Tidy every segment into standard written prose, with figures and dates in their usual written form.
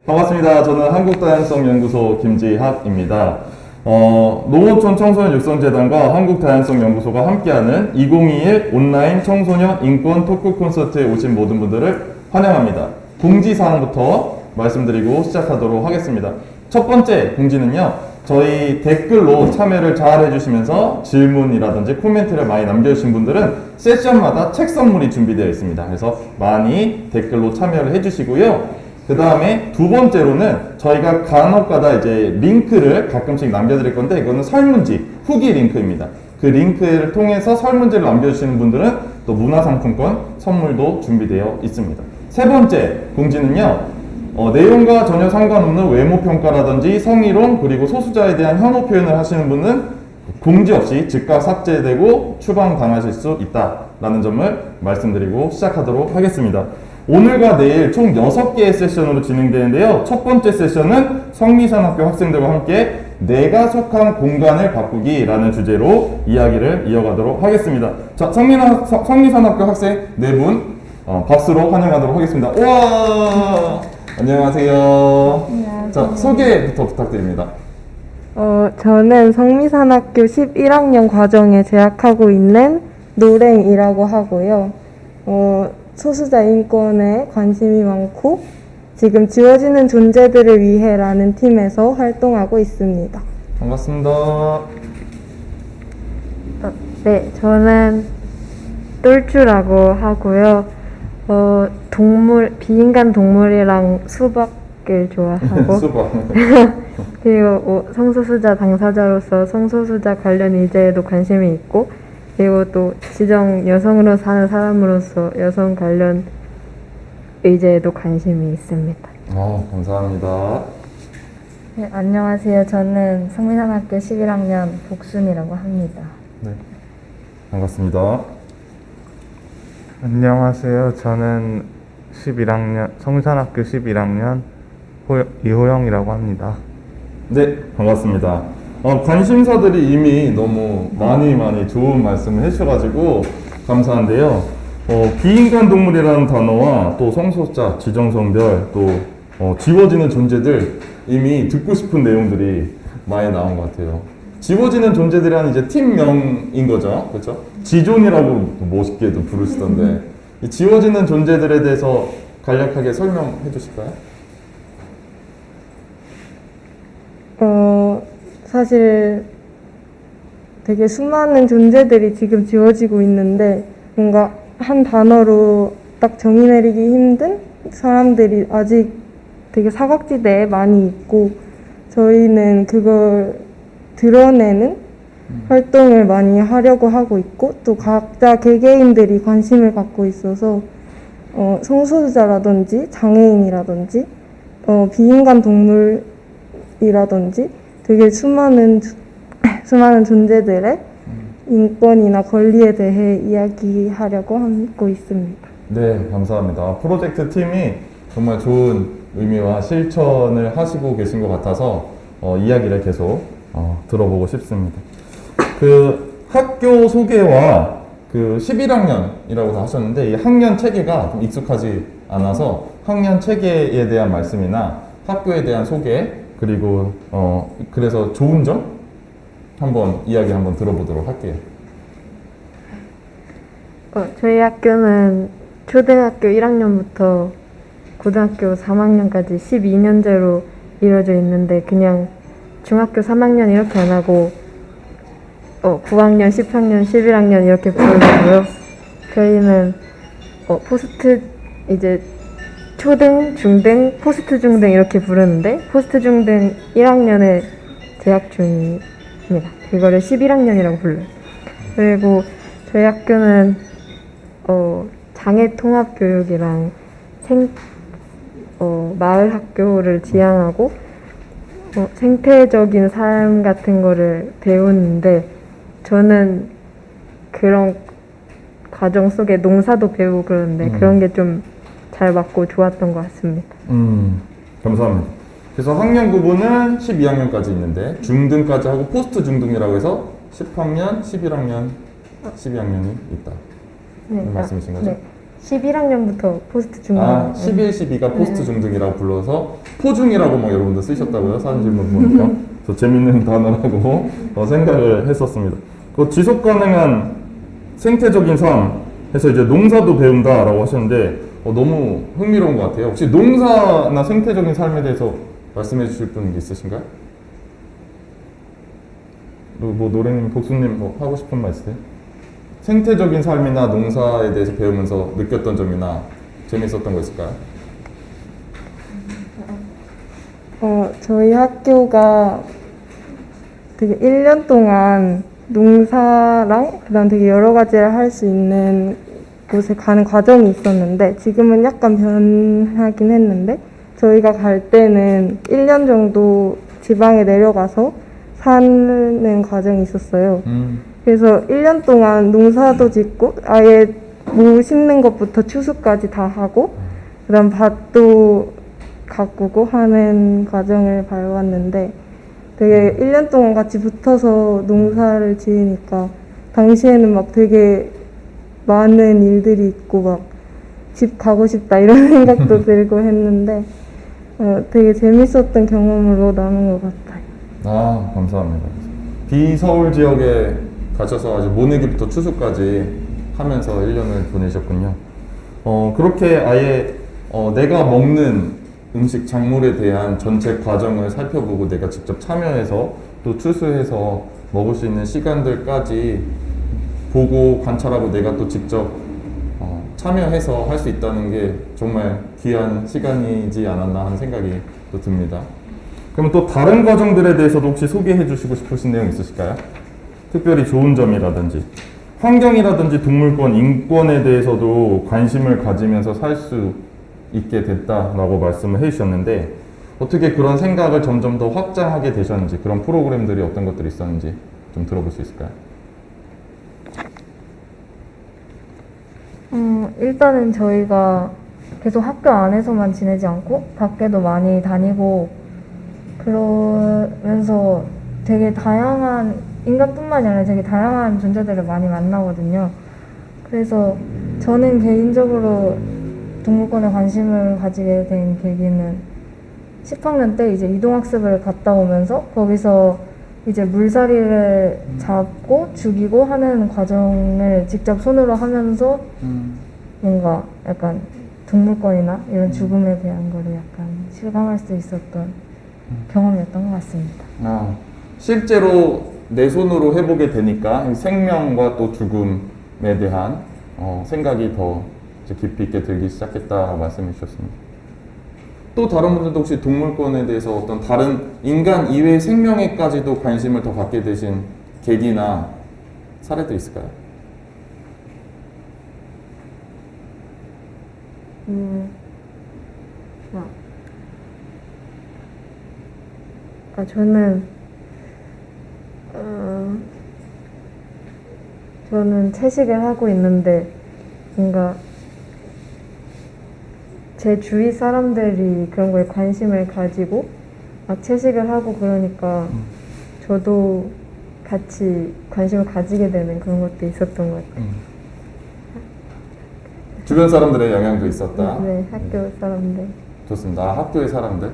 반갑습니다. 저는 한국다양성연구소 김지학입니다. 농어촌 청소년 육성재단과 한국다양성연구소가 함께하는 2021 온라인 청소년 인권 토크 콘서트에 오신 모든 분들을 환영합니다. 공지사항부터 말씀드리고 시작하도록 하겠습니다. 첫 번째 공지는요, 저희 댓글로 참여를 잘 해주시면서 질문이라든지 코멘트를 많이 남겨주신 분들은 세션마다 책 선물이 준비되어 있습니다. 그래서 많이 댓글로 참여를 해주시고요. 그 다음에 두 번째로는 저희가 간혹가다 이제 링크를 가끔씩 남겨드릴 건데, 이거는 설문지 후기 링크입니다. 그 링크를 통해서 설문지를 남겨주시는 분들은 또 문화상품권 선물도 준비되어 있습니다. 세 번째 공지는요, 내용과 전혀 상관없는 외모평가라든지 성희롱 그리고 소수자에 대한 혐오 표현을 하시는 분은 공지 없이 즉각 삭제되고 추방당하실 수 있다라는 점을 말씀드리고 시작하도록 하겠습니다. 오늘과 내일 총 6개의 세션으로 진행되는데요. 첫 번째 세션은 성미산학교 학생들과 함께 내가 속한 공간을 바꾸기라는 주제로 이야기를 이어가도록 하겠습니다. 자, 성미산학교 학생 4분 박수로 환영하도록 하겠습니다. 우와! 안녕하세요. 안녕하세요. 자, 소개부터 부탁드립니다. 저는 성미산학교 11학년 과정에 재학하고 있는 노랭이라고 하고요. 소수자 인권에 관심이 많고 지금 지워지는 존재들을 위해라는 팀에서 활동하고 있습니다. 반갑습니다. 네, 저는 똘추라고 하고요. 비인간 동물이랑 수박을 좋아하고 수박. 그리고 성소수자 당사자로서 성소수자 관련 의제에도 관심이 있고, 그리고 또 지정 여성으로 사는 사람으로서 여성 관련 의제에도 관심이 있습니다. 감사합니다. 네, 안녕하세요. 저는 성민산학교 11학년 복순이라고 합니다. 네, 반갑습니다. 안녕하세요. 저는 성산학교 11학년 이호영이라고 합니다. 네, 반갑습니다. 관심사들이 이미 너무 많이 좋은 말씀을 해주셔가지고 감사한데요. 비인간 동물이라는 단어와 또 성소수자, 지정성별, 또 지워지는 존재들, 이미 듣고 싶은 내용들이 많이 나온 것 같아요. 지워지는 존재들이란 이제 팀명인 거죠, 그렇죠? 지존이라고 멋있게도 부르시던데, 이 지워지는 존재들에 대해서 간략하게 설명해 주실까요? 사실 되게 수많은 존재들이 지금 지워지고 있는데, 뭔가 한 단어로 딱 정의 내리기 힘든 사람들이 아직 되게 사각지대에 많이 있고, 저희는 그걸 드러내는 활동을 많이 하려고 하고 있고, 또 각자 개개인들이 관심을 갖고 있어서 성소수자라든지 장애인이라든지 비인간 동물이라든지 되게 수많은 존재들의 인권이나 권리에 대해 이야기하려고 하고 있습니다. 네, 감사합니다. 프로젝트 팀이 정말 좋은 의미와 실천을 하시고 계신 것 같아서 이야기를 계속 들어보고 싶습니다. 그 학교 소개와 그 11학년이라고 하셨는데, 이 학년 체계가 좀 익숙하지 않아서 학년 체계에 대한 말씀이나 학교에 대한 소개, 그리고 그래서 좋은 점 이야기 한번 들어보도록 할게요. 저희 학교는 초등학교 1학년부터 고등학교 3학년까지 12년제로 이루어져 있는데, 그냥 중학교 3학년 이렇게 안 하고 9학년, 10학년, 11학년 이렇게 부르고요. 저희는 포스트 이제 초등, 중등, 포스트 중등 이렇게 부르는데, 포스트 중등 1학년에 재학 중입니다. 그거를 11학년이라고 불러요. 그리고 저희 학교는 장애 통합 교육이랑 마을 학교를 지향하고 생태적인 삶 같은 거를 배우는데, 저는 그런 과정 속에 농사도 배우고 그러는데 그런 게 좀 잘 맞고 좋았던 것 같습니다. 감사합니다. 그래서 학년 구분은 12학년까지 있는데 중등까지 하고 포스트 중등이라고 해서 10학년, 11학년, 12학년이 있다. 네, 말씀이신 거죠? 네. 11학년부터 포스트 중등. 아, 11, 12가 포스트 중등이라고 불러서 포중이라고 막 여러분들 쓰셨다고요? 사진 질문 보니까. 그래서 재밌는 단어라고 생각을 했었습니다. 그 지속 가능한 생태적인 삶 해서 이제 농사도 배운다라고 하셨는데 너무 흥미로운 것 같아요. 혹시 농사나 생태적인 삶에 대해서 말씀해 주실 분 있으신가요? 뭐 노래님, 복수님 뭐 하고 싶은 말 있으세요? 생태적인 삶이나 농사에 대해서 배우면서 느꼈던 점이나 재밌었던 거 있을까요? 저희 학교가 되게 1년 동안 농사랑 그다음 되게 여러 가지를 할 수 있는 곳에 가는 과정이 있었는데 지금은 약간 변하긴 했는데 저희가 갈 때는 1년 정도 지방에 내려가서 사는 과정이 있었어요. 그래서 1년 동안 농사도 짓고 아예 뭐 심는 것부터 추수까지 다 하고 그다음 밭도 가꾸고 하는 과정을 밟았는데 되게 1년 동안 같이 붙어서 농사를 지으니까 당시에는 막 되게 많은 일들이 있고 막 집 가고 싶다 이런 생각도 들고 했는데 되게 재밌었던 경험으로 남은 것 같아요. 아, 감사합니다. 비서울 지역에 가셔서 아주 모내기부터 추수까지 하면서 1년을 보내셨군요. 그렇게 아예 내가 먹는 음식 작물에 대한 전체 과정을 살펴보고 내가 직접 참여해서 또 추수해서 먹을 수 있는 시간들까지 보고 관찰하고 내가 또 직접 참여해서 할 수 있다는 게 정말 귀한 시간이지 않았나 하는 생각이 또 듭니다. 그럼 또 다른 과정들에 대해서도 혹시 소개해 주시고 싶으신 내용 있으실까요? 특별히 좋은 점이라든지 환경이라든지 동물권, 인권에 대해서도 관심을 가지면서 살 수 있게 됐다라고 말씀을 해주셨는데 어떻게 그런 생각을 점점 더 확장하게 되셨는지 그런 프로그램들이 어떤 것들이 있었는지 좀 들어볼 수 있을까요? 일단은 저희가 계속 학교 안에서만 지내지 않고 밖에도 많이 다니고 그러면서 되게 다양한 인간뿐만이 아니라 되게 다양한 존재들을 많이 만나거든요. 그래서 저는 개인적으로 동물권에 관심을 가지게 된 계기는 10학년 때 이제 이동학습을 갔다 오면서 거기서 이제 물살이를 잡고 죽이고 하는 과정을 직접 손으로 하면서 뭔가 약간 동물권이나 이런 죽음에 대한 거를 약간 실감할 수 있었던 경험이었던 것 같습니다. 실제로 내 손으로 해보게 되니까 생명과 또 죽음에 대한 생각이 더 이제 깊이 있게 들기 시작했다고 말씀해 주셨습니다. 또 다른 분들도 혹시 동물권에 대해서 어떤 다른 인간 이외의 생명에까지도 관심을 더 갖게 되신 계기나 사례도 있을까요? 저는 채식을 하고 있는데 뭔가 제 주위 사람들이 그런 거에 관심을 가지고 막 채식을 하고 그러니까 저도 같이 관심을 가지게 되는 그런 것도 있었던 것 같아요. 주변 사람들의 영향도 있었다. 네, 학교 사람들. 좋습니다. 학교의 사람들.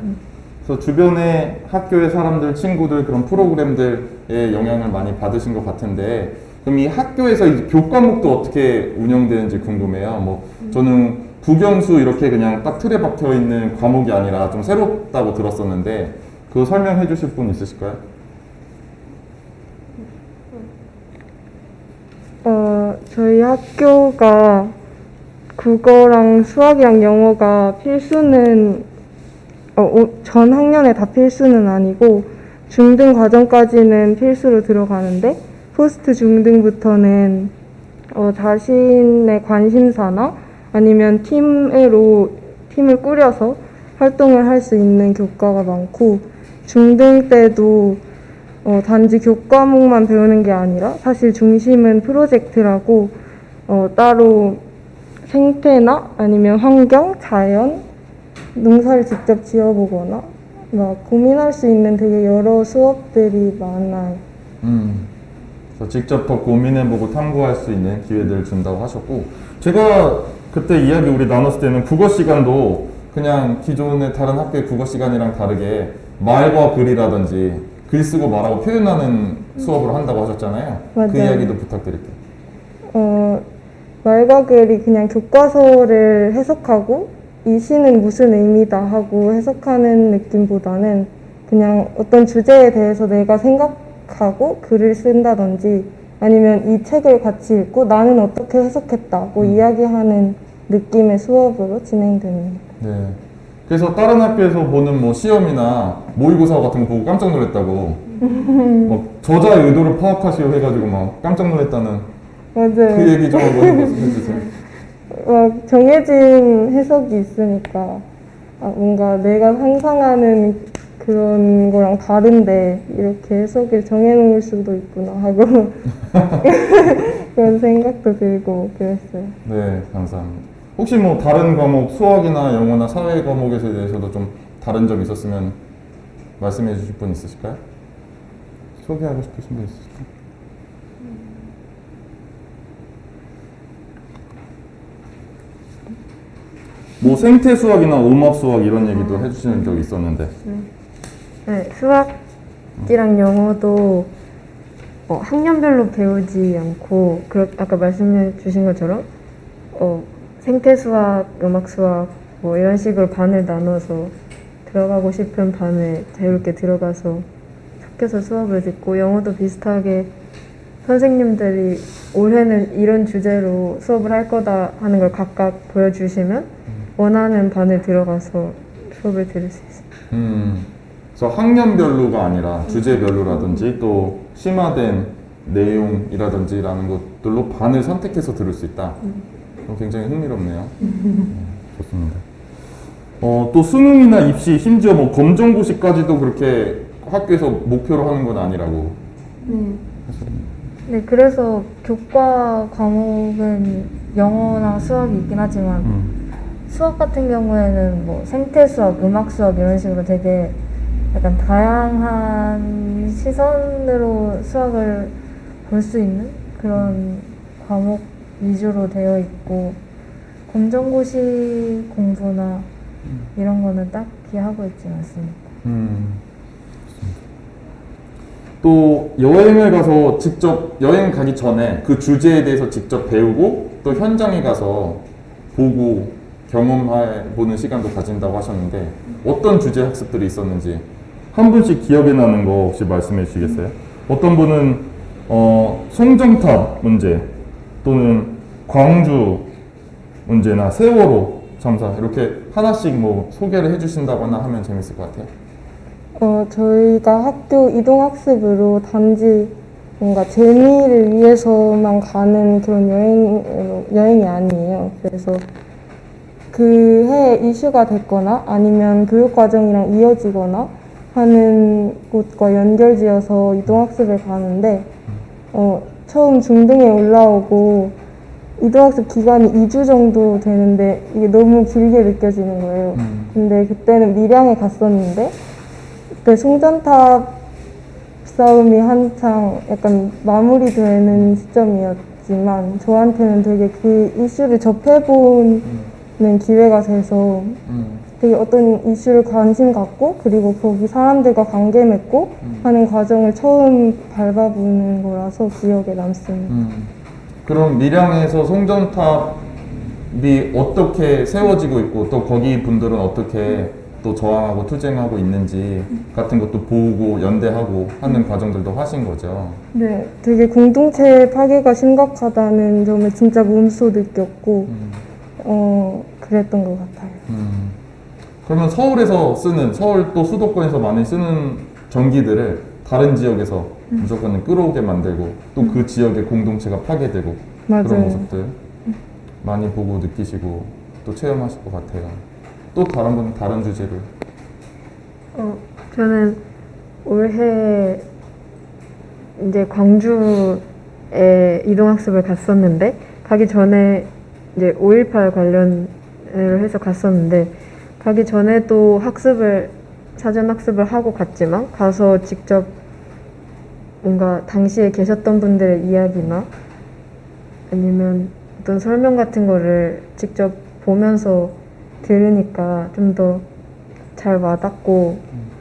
그래서 주변의 학교의 사람들, 친구들 그런 프로그램들의 영향을 많이 받으신 것 같은데 그럼 이 학교에서 이 교과목도 어떻게 운영되는지 궁금해요. 뭐 저는 국영수 이렇게 그냥 딱 틀에 박혀 있는 과목이 아니라 좀 새롭다고 들었었는데 그거 설명해 주실 분 있으실까요? 저희 학교가 국어랑 수학이랑 영어가 필수는 전 학년에 다 필수는 아니고 중등 과정까지는 필수로 들어가는데 포스트 중등부터는 자신의 관심사나 아니면 팀을 꾸려서 활동을 할 수 있는 교과가 많고 중등 때도 단지 교과목만 배우는 게 아니라 사실 중심은 프로젝트라고 따로 생태나 아니면 환경, 자연, 농사를 직접 지어보거나 막 고민할 수 있는 되게 여러 수업들이 많아요. 그래서 직접 더 고민해보고 탐구할 수 있는 기회들을 준다고 하셨고 제가 그때 이야기 우리 나눴을 때는 국어 시간도 그냥 기존의 다른 학교의 국어 시간이랑 다르게 말과 글이라든지 글 쓰고 말하고 표현하는 수업을 한다고 하셨잖아요. 그 맞아요. 이야기도 부탁드릴게요. 말과 글이 그냥 교과서를 해석하고 이 시는 무슨 의미다 하고 해석하는 느낌보다는 그냥 어떤 주제에 대해서 내가 생각하고 글을 쓴다든지 아니면 이 책을 같이 읽고 나는 어떻게 해석했다고 이야기하는 느낌의 수업으로 진행됩니다. 네. 그래서 다른 학교에서 보는 뭐 시험이나 모의고사 같은 거 보고 깜짝 놀랐다고 막 저자의 의도를 파악하시오 해가지고 막 깜짝 놀랐다는 맞아요. 그 얘기 좀 한번 해주세요. 막 정해진 해석이 있으니까 뭔가 내가 상상하는 그런 거랑 다른데 이렇게 해석을 정해놓을 수도 있구나 하고 그런 생각도 들고 그랬어요. 네, 감사합니다. 혹시 뭐 다른 과목, 수학이나 영어나 사회 과목에 대해서도 좀 다른 점 있었으면 말씀해 주실 분 있으실까요? 소개하고 싶으신 분 있으실까요? 뭐 생태 수학이나 오막 수학 이런 얘기도 해주시는 적이 있었는데. 네, 수학이랑 영어도 학년별로 배우지 않고 아까 말씀해 주신 것처럼 생태 수학, 음악 수학 뭐 이런 식으로 반을 나눠서 들어가고 싶은 반에 자유롭게 들어가서 섞여서 수업을 듣고 영어도 비슷하게 선생님들이 올해는 이런 주제로 수업을 할 거다 하는 걸 각각 보여주시면 원하는 반에 들어가서 수업을 들을 수 있어요. 그래서 학년별로가 아니라 주제별로라든지 또 심화된 내용이라든지라는 것들로 반을 선택해서 들을 수 있다. 굉장히 흥미롭네요. 좋습니다. 또 수능이나 입시, 심지어 뭐 검정고시까지도 그렇게 학교에서 목표로 하는 건 아니라고. 네, 그래서 교과 과목은 영어나 수학이 있긴 하지만 수학 같은 경우에는 뭐 생태 수학, 음악 수학 이런 식으로 되게 약간 다양한 시선으로 수학을 볼 수 있는 그런 과목 위주로 되어 있고 검정고시 공부나 이런 거는 딱히 하고 있지는 않습니다. 또 여행을 가서 직접 여행 가기 전에 그 주제에 대해서 직접 배우고 또 현장에 가서 보고 경험해 보는 시간도 가진다고 하셨는데 어떤 주제 학습들이 있었는지 한 분씩 기억에 나는 거 혹시 말씀해 주시겠어요? 어떤 분은 송정탑 문제 또는 광주 문제나 세월호 참사 이렇게 하나씩 뭐 소개를 해주신다거나 하면 재밌을 것 같아요. 저희가 학교 이동학습으로 단지 뭔가 재미를 위해서만 가는 그런 여행이 아니에요. 그래서 그 해에 이슈가 됐거나 아니면 교육과정이랑 이어지거나 하는 곳과 연결지어서 이동학습을 가는데 처음 중등에 올라오고 이동학습 기간이 2주 정도 되는데 이게 너무 길게 느껴지는 거예요. 근데 그때는 밀양에 갔었는데 그때 송전탑 싸움이 한창 약간 마무리되는 시점이었지만 저한테는 되게 그 이슈를 접해보는 기회가 돼서 되게 어떤 이슈를 관심 갖고 그리고 거기 사람들과 관계 맺고 하는 과정을 처음 밟아보는 거라서 기억에 남습니다. 그럼 밀양에서 송전탑이 어떻게 세워지고 있고 또 거기 분들은 어떻게 또 저항하고 투쟁하고 있는지 같은 것도 보고 연대하고 하는 과정들도 하신 거죠? 네, 되게 공동체 파괴가 심각하다는 점을 진짜 몸소 느꼈고 그랬던 것 같아요. 그러면 서울에서 쓰는 서울 또 수도권에서 많이 쓰는 전기들을 다른 지역에서 무조건 끌어오게 만들고 또 그 지역의 공동체가 파괴되고 그런 맞아요. 모습들 많이 보고 느끼시고 또 체험하실 것 같아요. 또 다른 분은 다른 주제를 저는 올해 이제 광주에 이동학습을 갔었는데 가기 전에 이제 5.18 관련을 해서 갔었는데 가기 전에도 사전 학습을 하고 갔지만 가서 직접 뭔가 당시에 계셨던 분들의 이야기나 아니면 어떤 설명 같은 거를 직접 보면서 들으니까 좀 더 잘 와닿고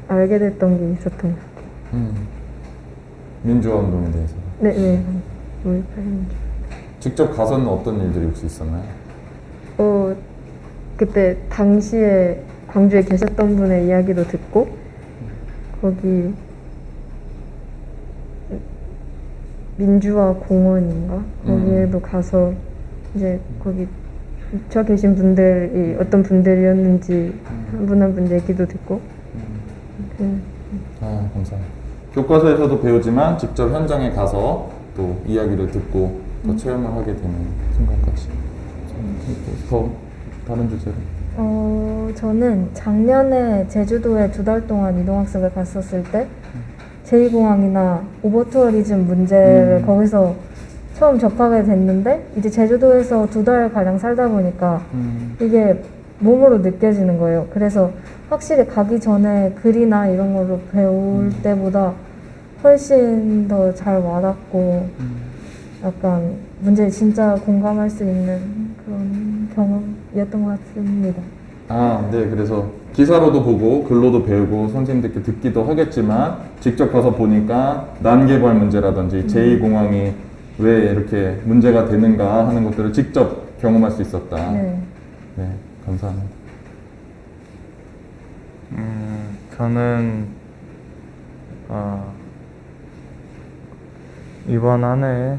알게 됐던 게 있었던 것 같아요. 민주화 운동에 대해서. 네. 5.18 직접 가서는 어떤 일들이 혹시 있었나요? 그때 당시에 광주에 계셨던 분의 이야기도 듣고 거기 민주화 공원인가 거기에도 가서 이제 거기 저 계신 분들이 어떤 분들이었는지 한 분 한 분 얘기도 듣고 감사합니다. 교과서에서도 배우지만 직접 현장에 가서 또 이야기를 듣고 더 체험을 하게 되는 생각까지. 더 다른 주제로. 저는 작년에 제주도에 2달 동안 이동학습을 갔었을 때 제2공항이나 오버투어리즘 문제를 거기서 처음 접하게 됐는데 이제 제주도에서 2달 가량 살다 보니까 이게 몸으로 느껴지는 거예요. 그래서 확실히 가기 전에 글이나 이런 걸로 배울 때보다 훨씬 더 잘 와닿고 약간 문제에 진짜 공감할 수 있는 그런 경험이었던 것 같습니다. 네. 그래서 기사로도 보고 글로도 배우고 선생님들께 듣기도 하겠지만 직접 가서 보니까 난개발 문제라든지 제2공항이 왜 이렇게 문제가 되는가 하는 것들을 직접 경험할 수 있었다. 네. 네, 감사합니다. 저는 이번 한 해에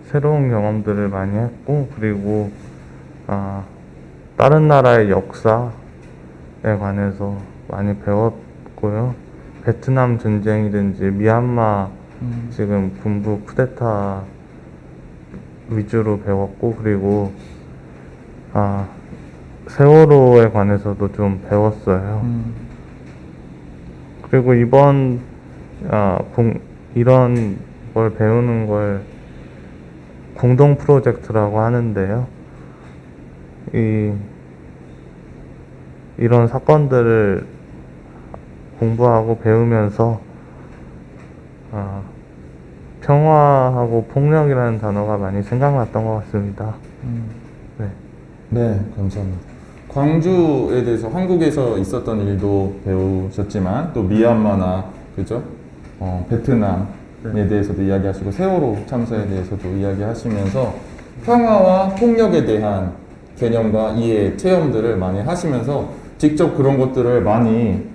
새로운 경험들을 많이 했고 그리고 다른 나라의 역사에 관해서 많이 배웠고요. 베트남 전쟁이든지 미얀마 지금 군부 쿠데타 위주로 배웠고 그리고 세월호에 관해서도 좀 배웠어요. 그리고 이번 이런 걸 배우는 걸 공동 프로젝트라고 하는데요. 이런 사건들을 공부하고 배우면서 평화하고 폭력이라는 단어가 많이 생각났던 것 같습니다. 네, 감사합니다. 광주에 대해서 한국에서 있었던 일도 배우셨지만 또 미얀마나 그죠? 베트남에 대해서도 이야기하시고 세월호 참사에 대해서도 이야기하시면서 평화와 폭력에 대한 개념과 이해, 체험들을 많이 하시면서 직접 그런 것들을 많이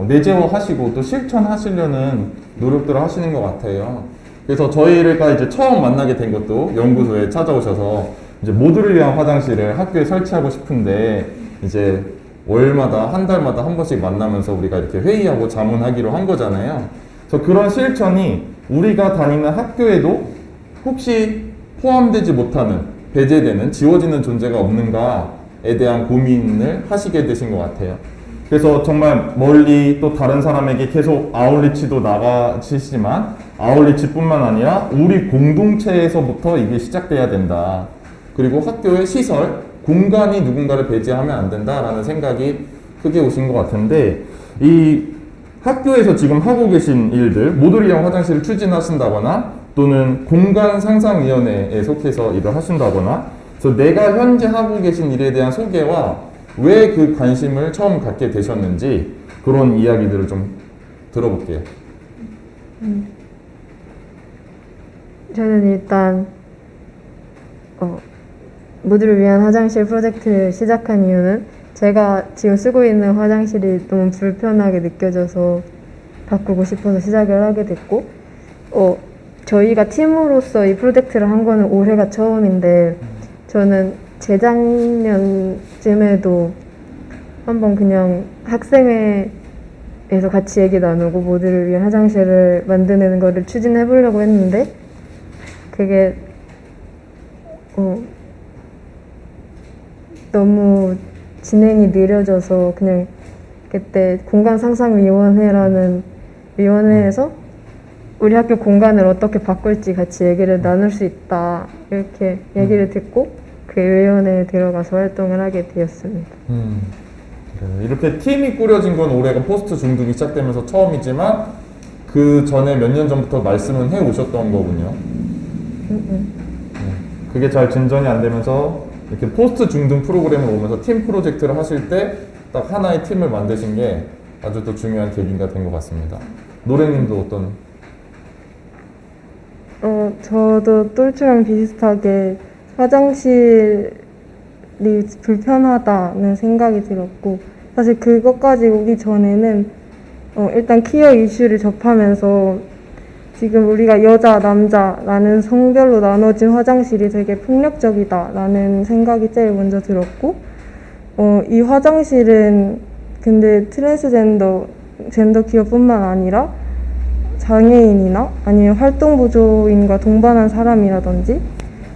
내재화하시고 또 실천하시려는 노력들을 하시는 것 같아요. 그래서 저희가 이제 처음 만나게 된 것도 연구소에 찾아오셔서 이제 모두를 위한 화장실을 학교에 설치하고 싶은데 이제 월마다 한 달마다 한 번씩 만나면서 우리가 이렇게 회의하고 자문하기로 한 거잖아요. 그래서 그런 실천이 우리가 다니는 학교에도 혹시 포함되지 못하는, 배제되는, 지워지는 존재가 없는가에 대한 고민을 하시게 되신 것 같아요. 그래서 정말 멀리 또 다른 사람에게 계속 아울리치도 나가시지만 아울리치뿐만 아니라 우리 공동체에서부터 이게 시작돼야 된다. 그리고 학교의 시설, 공간이 누군가를 배제하면 안 된다라는 생각이 크게 오신 것 같은데 이 학교에서 지금 하고 계신 일들, 모두를 위한 화장실을 추진하신다거나 또는 공간상상위원회에 속해서 일을 하신다거나 그래서 내가 현재 하고 계신 일에 대한 소개와 왜 그 관심을 처음 갖게 되셨는지 그런 이야기들을 좀 들어볼게요. 저는 일단 모두를 위한 화장실 프로젝트를 시작한 이유는 제가 지금 쓰고 있는 화장실이 너무 불편하게 느껴져서 바꾸고 싶어서 시작을 하게 됐고 저희가 팀으로서 이 프로젝트를 한 거는 올해가 처음인데 저는 재작년쯤에도 한번 그냥 학생회에서 같이 얘기 나누고 모두를 위한 화장실을 만드는 거를 추진해 보려고 했는데 그게 너무 진행이 느려져서 그냥 그때 공간상상위원회라는 위원회에서 우리 학교 공간을 어떻게 바꿀지 같이 얘기를 나눌 수 있다 이렇게 얘기를 듣고 그 위원회에 들어가서 활동을 하게 되었습니다. 이렇게 팀이 꾸려진 건 올해가 포스트 중등이 시작되면서 처음이지만 그 전에 몇 년 전부터 말씀은 해 오셨던 거군요. 그게 잘 진전이 안 되면서 이렇게 포스트 중등 프로그램을 오면서 팀 프로젝트를 하실 때 딱 하나의 팀을 만드신 게 아주 또 중요한 계기가 된 것 같습니다. 노래님도 어떤? 저도 똘추랑 비슷하게 화장실이 불편하다는 생각이 들었고, 사실 그것까지 오기 전에는 일단 퀴어 이슈를 접하면서 지금 우리가 여자, 남자라는 성별로 나눠진 화장실이 되게 폭력적이다라는 생각이 제일 먼저 들었고, 이 화장실은 근데 젠더 기업뿐만 아니라 장애인이나 아니면 활동보조인과 동반한 사람이라든지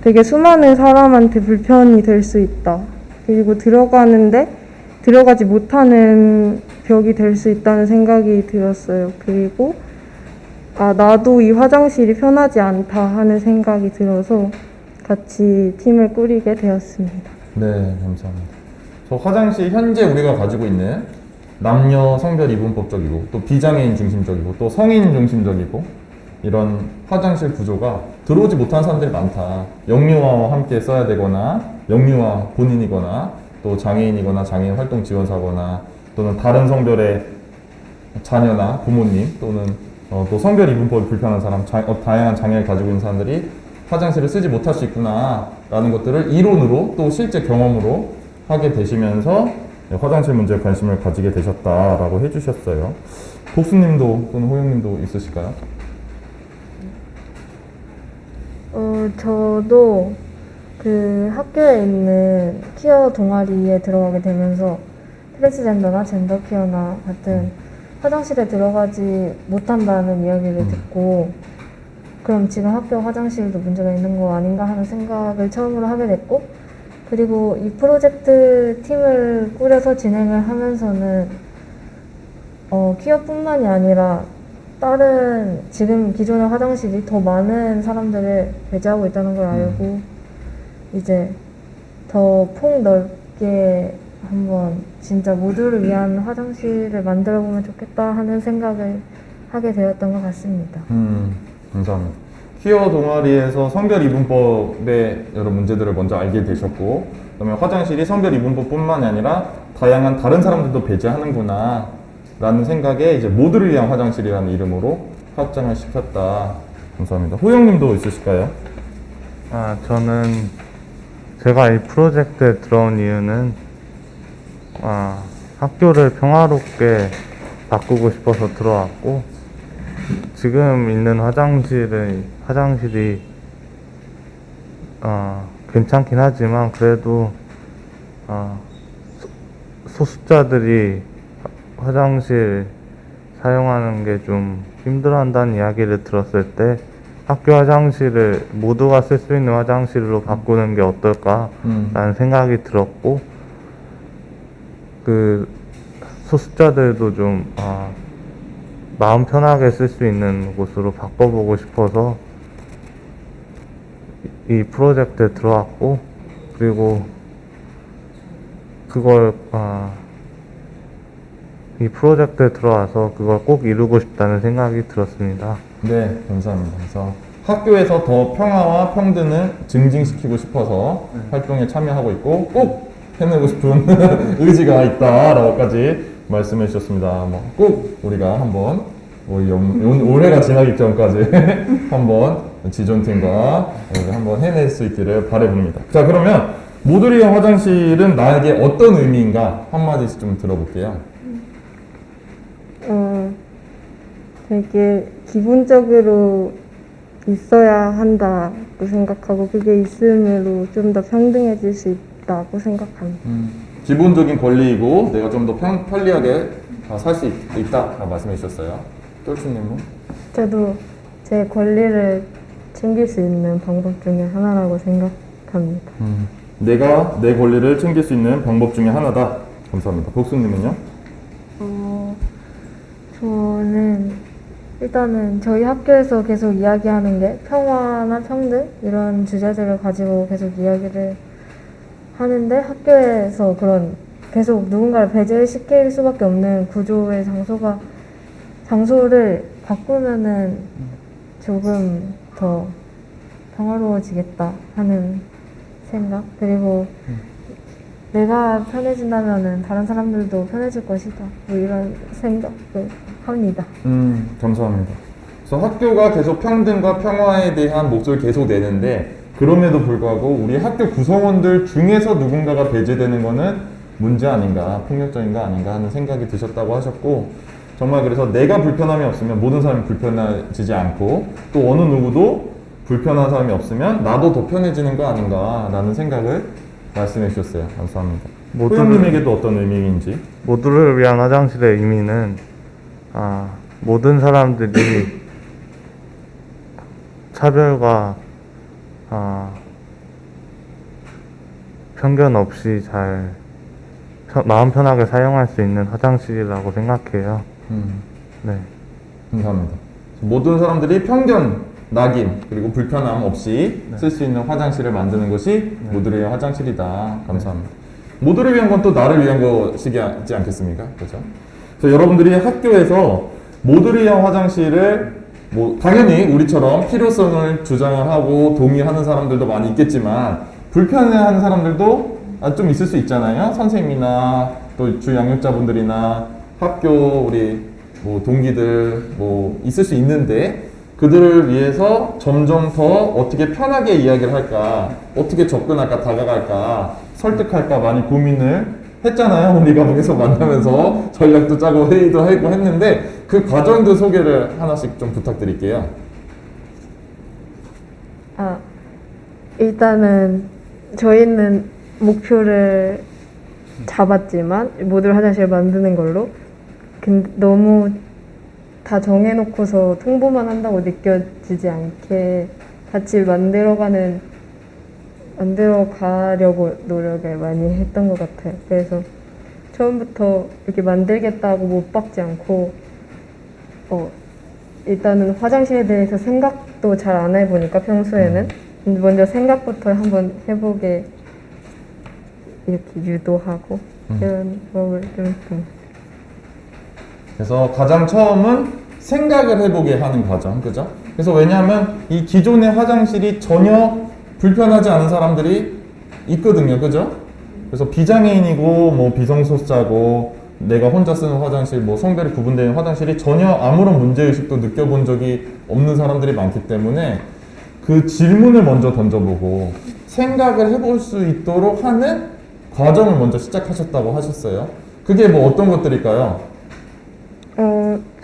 되게 수많은 사람한테 불편이 될 수 있다. 그리고 들어가지 못하는 벽이 될 수 있다는 생각이 들었어요. 그리고 나도 이 화장실이 편하지 않다 하는 생각이 들어서 같이 팀을 꾸리게 되었습니다. 네, 감사합니다. 저 화장실 현재 우리가 가지고 있는 남녀 성별 이분법적이고 또 비장애인 중심적이고 또 성인 중심적이고 이런 화장실 구조가 들어오지 못하는 사람들이 많다. 영유아와 함께 써야 되거나 영유아 본인이거나 또 장애인이거나 장애인 활동 지원사거나 또는 다른 성별의 자녀나 부모님 또는 또 성별 이분법이 불편한 사람, 다양한 장애를 가지고 있는 사람들이 화장실을 쓰지 못할 수 있구나 라는 것들을 이론으로 또 실제 경험으로 하게 되시면서 화장실 문제에 관심을 가지게 되셨다라고 해주셨어요. 복수님도 또는 호영님도 있으실까요? 저도 그 학교에 있는 퀴어 동아리에 들어가게 되면서 트랜스젠더나 젠더 퀴어나 같은 화장실에 들어가지 못한다는 이야기를 듣고 그럼 지금 학교 화장실도 문제가 있는 거 아닌가 하는 생각을 처음으로 하게 됐고, 그리고 이 프로젝트 팀을 꾸려서 진행을 하면서는 퀴어뿐만이 아니라 다른 지금 기존의 화장실이 더 많은 사람들을 배제하고 있다는 걸 알고 이제 더 폭넓게 한번 진짜 모두를 위한 화장실을 만들어 보면 좋겠다 하는 생각을 하게 되었던 것 같습니다. 감사합니다. 퀴어 동아리에서 성별 이분법의 여러 문제들을 먼저 알게 되셨고, 그다음에 화장실이 성별 이분법뿐만이 아니라 다양한 다른 사람들도 배제하는구나 라는 생각에 이제 모두를 위한 화장실이라는 이름으로 확장을 시켰다. 감사합니다. 호영님도 있으실까요? 저는 제가 이 프로젝트에 들어온 이유는 학교를 평화롭게 바꾸고 싶어서 들어왔고, 지금 있는 화장실이 괜찮긴 하지만 그래도 소수자들이 화장실 사용하는 게 좀 힘들어한다는 이야기를 들었을 때 학교 화장실을 모두가 쓸 수 있는 화장실로 바꾸는 게 어떨까라는 생각이 들었고, 그 소수자들도 좀 마음 편하게 쓸 수 있는 곳으로 바꿔보고 싶어서 이 프로젝트에 들어왔고, 그리고 그걸 이 프로젝트에 들어와서 그걸 꼭 이루고 싶다는 생각이 들었습니다. 네, 감사합니다. 그래서 학교에서 더 평화와 평등을 증진시키고 싶어서 활동에 참여하고 있고 꼭 해내고 싶은 의지가 있다라고까지 말씀해 주셨습니다. 꼭 우리가 한번 올해가 지나기 전까지 한번 지존팀과 한번 해낼 수 있기를 바라봅니다. 자, 그러면 모두를 위한 화장실은 나에게 어떤 의미인가 한마디씩 좀 들어볼게요. 되게 기본적으로 있어야 한다고 생각하고 그게 있음으로 좀 더 평등해질 수 있다고 생각합니다. 기본적인 권리이고 내가 좀 더 편리하게 살 수 있다 말씀해 주셨어요. 똘추님은? 저도 제 권리를 챙길 수 있는 방법 중에 하나라고 생각합니다. 내가 내 권리를 챙길 수 있는 방법 중에 하나다. 감사합니다. 복수님은요? 저는 일단은 저희 학교에서 계속 이야기하는 게 평화나 평등 이런 주제들을 가지고 계속 이야기를 하는데, 학교에서 그런 계속 누군가를 배제시킬 수밖에 없는 구조의 장소를 바꾸면은 조금 더 평화로워지겠다 하는 생각, 그리고 내가 편해진다면은 다른 사람들도 편해질 것이다, 뭐 이런 생각을 합니다. 감사합니다. 그래서 학교가 계속 평등과 평화에 대한 목소리를 계속 내는데 그럼에도 불구하고 우리 학교 구성원들 중에서 누군가가 배제되는 거는 문제 아닌가, 폭력적인 거 아닌가 하는 생각이 드셨다고 하셨고, 정말 그래서 내가 불편함이 없으면 모든 사람이 불편해지지 않고 또 어느 누구도 불편한 사람이 없으면 나도 더 편해지는 거 아닌가 라는 생각을 말씀해 주셨어요. 감사합니다. 호영님에게도 어떤 의미인지. 모두를 위한 화장실의 의미는 모든 사람들이 차별과 편견 없이 잘 마음 편하게 사용할 수 있는 화장실이라고 생각해요. 네. 감사합니다. 모든 사람들이 편견, 낙인, 그리고 불편함 없이 쓸 수 있는 화장실을 만드는 것이 모두를 위한 화장실이다. 감사합니다. 모두를 위한 건 또 나를 위한 것이지 않겠습니까? 그렇죠? 그래서 여러분들이 학교에서 모두를 위한 화장실을 당연히 우리처럼 필요성을 주장을 하고 동의하는 사람들도 많이 있겠지만 불편해하는 사람들도 좀 있을 수 있잖아요. 선생님이나 또 주 양육자분들이나 학교 우리 동기들 있을 수 있는데 그들을 위해서 점점 더 어떻게 편하게 이야기를 할까, 어떻게 접근할까, 다가갈까, 설득할까 많이 고민을 했잖아요. 우리가 계속 만나면서 전략도 짜고 회의도 하고 했는데 그 과정도 소개를 하나씩 좀 부탁드릴게요. 일단은 저희는 목표를 잡았지만 모듈 화장실 만드는 걸로, 근데 너무 다 정해놓고서 통보만 한다고 느껴지지 않게 같이 만들어 가려고 노력을 많이 했던 것 같아요. 그래서 처음부터 이렇게 만들겠다고 못 박지 않고 일단은 화장실에 대해서 생각도 잘 안 해보니까 평소에는 먼저 생각부터 한번 해보게 이렇게 유도하고 이런 법을 좀 했습니다. 그래서 가장 처음은 생각을 해보게 하는 과정, 그죠? 그래서 왜냐하면 이 기존의 화장실이 전혀 불편하지 않은 사람들이 있거든요, 그죠? 그래서 비장애인이고 비성소수자고 내가 혼자 쓰는 화장실, 성별이 구분되는 화장실이 전혀 아무런 문제의식도 느껴본 적이 없는 사람들이 많기 때문에 그 질문을 먼저 던져보고 생각을 해볼 수 있도록 하는 과정을 먼저 시작하셨다고 하셨어요. 그게 어떤 것들일까요?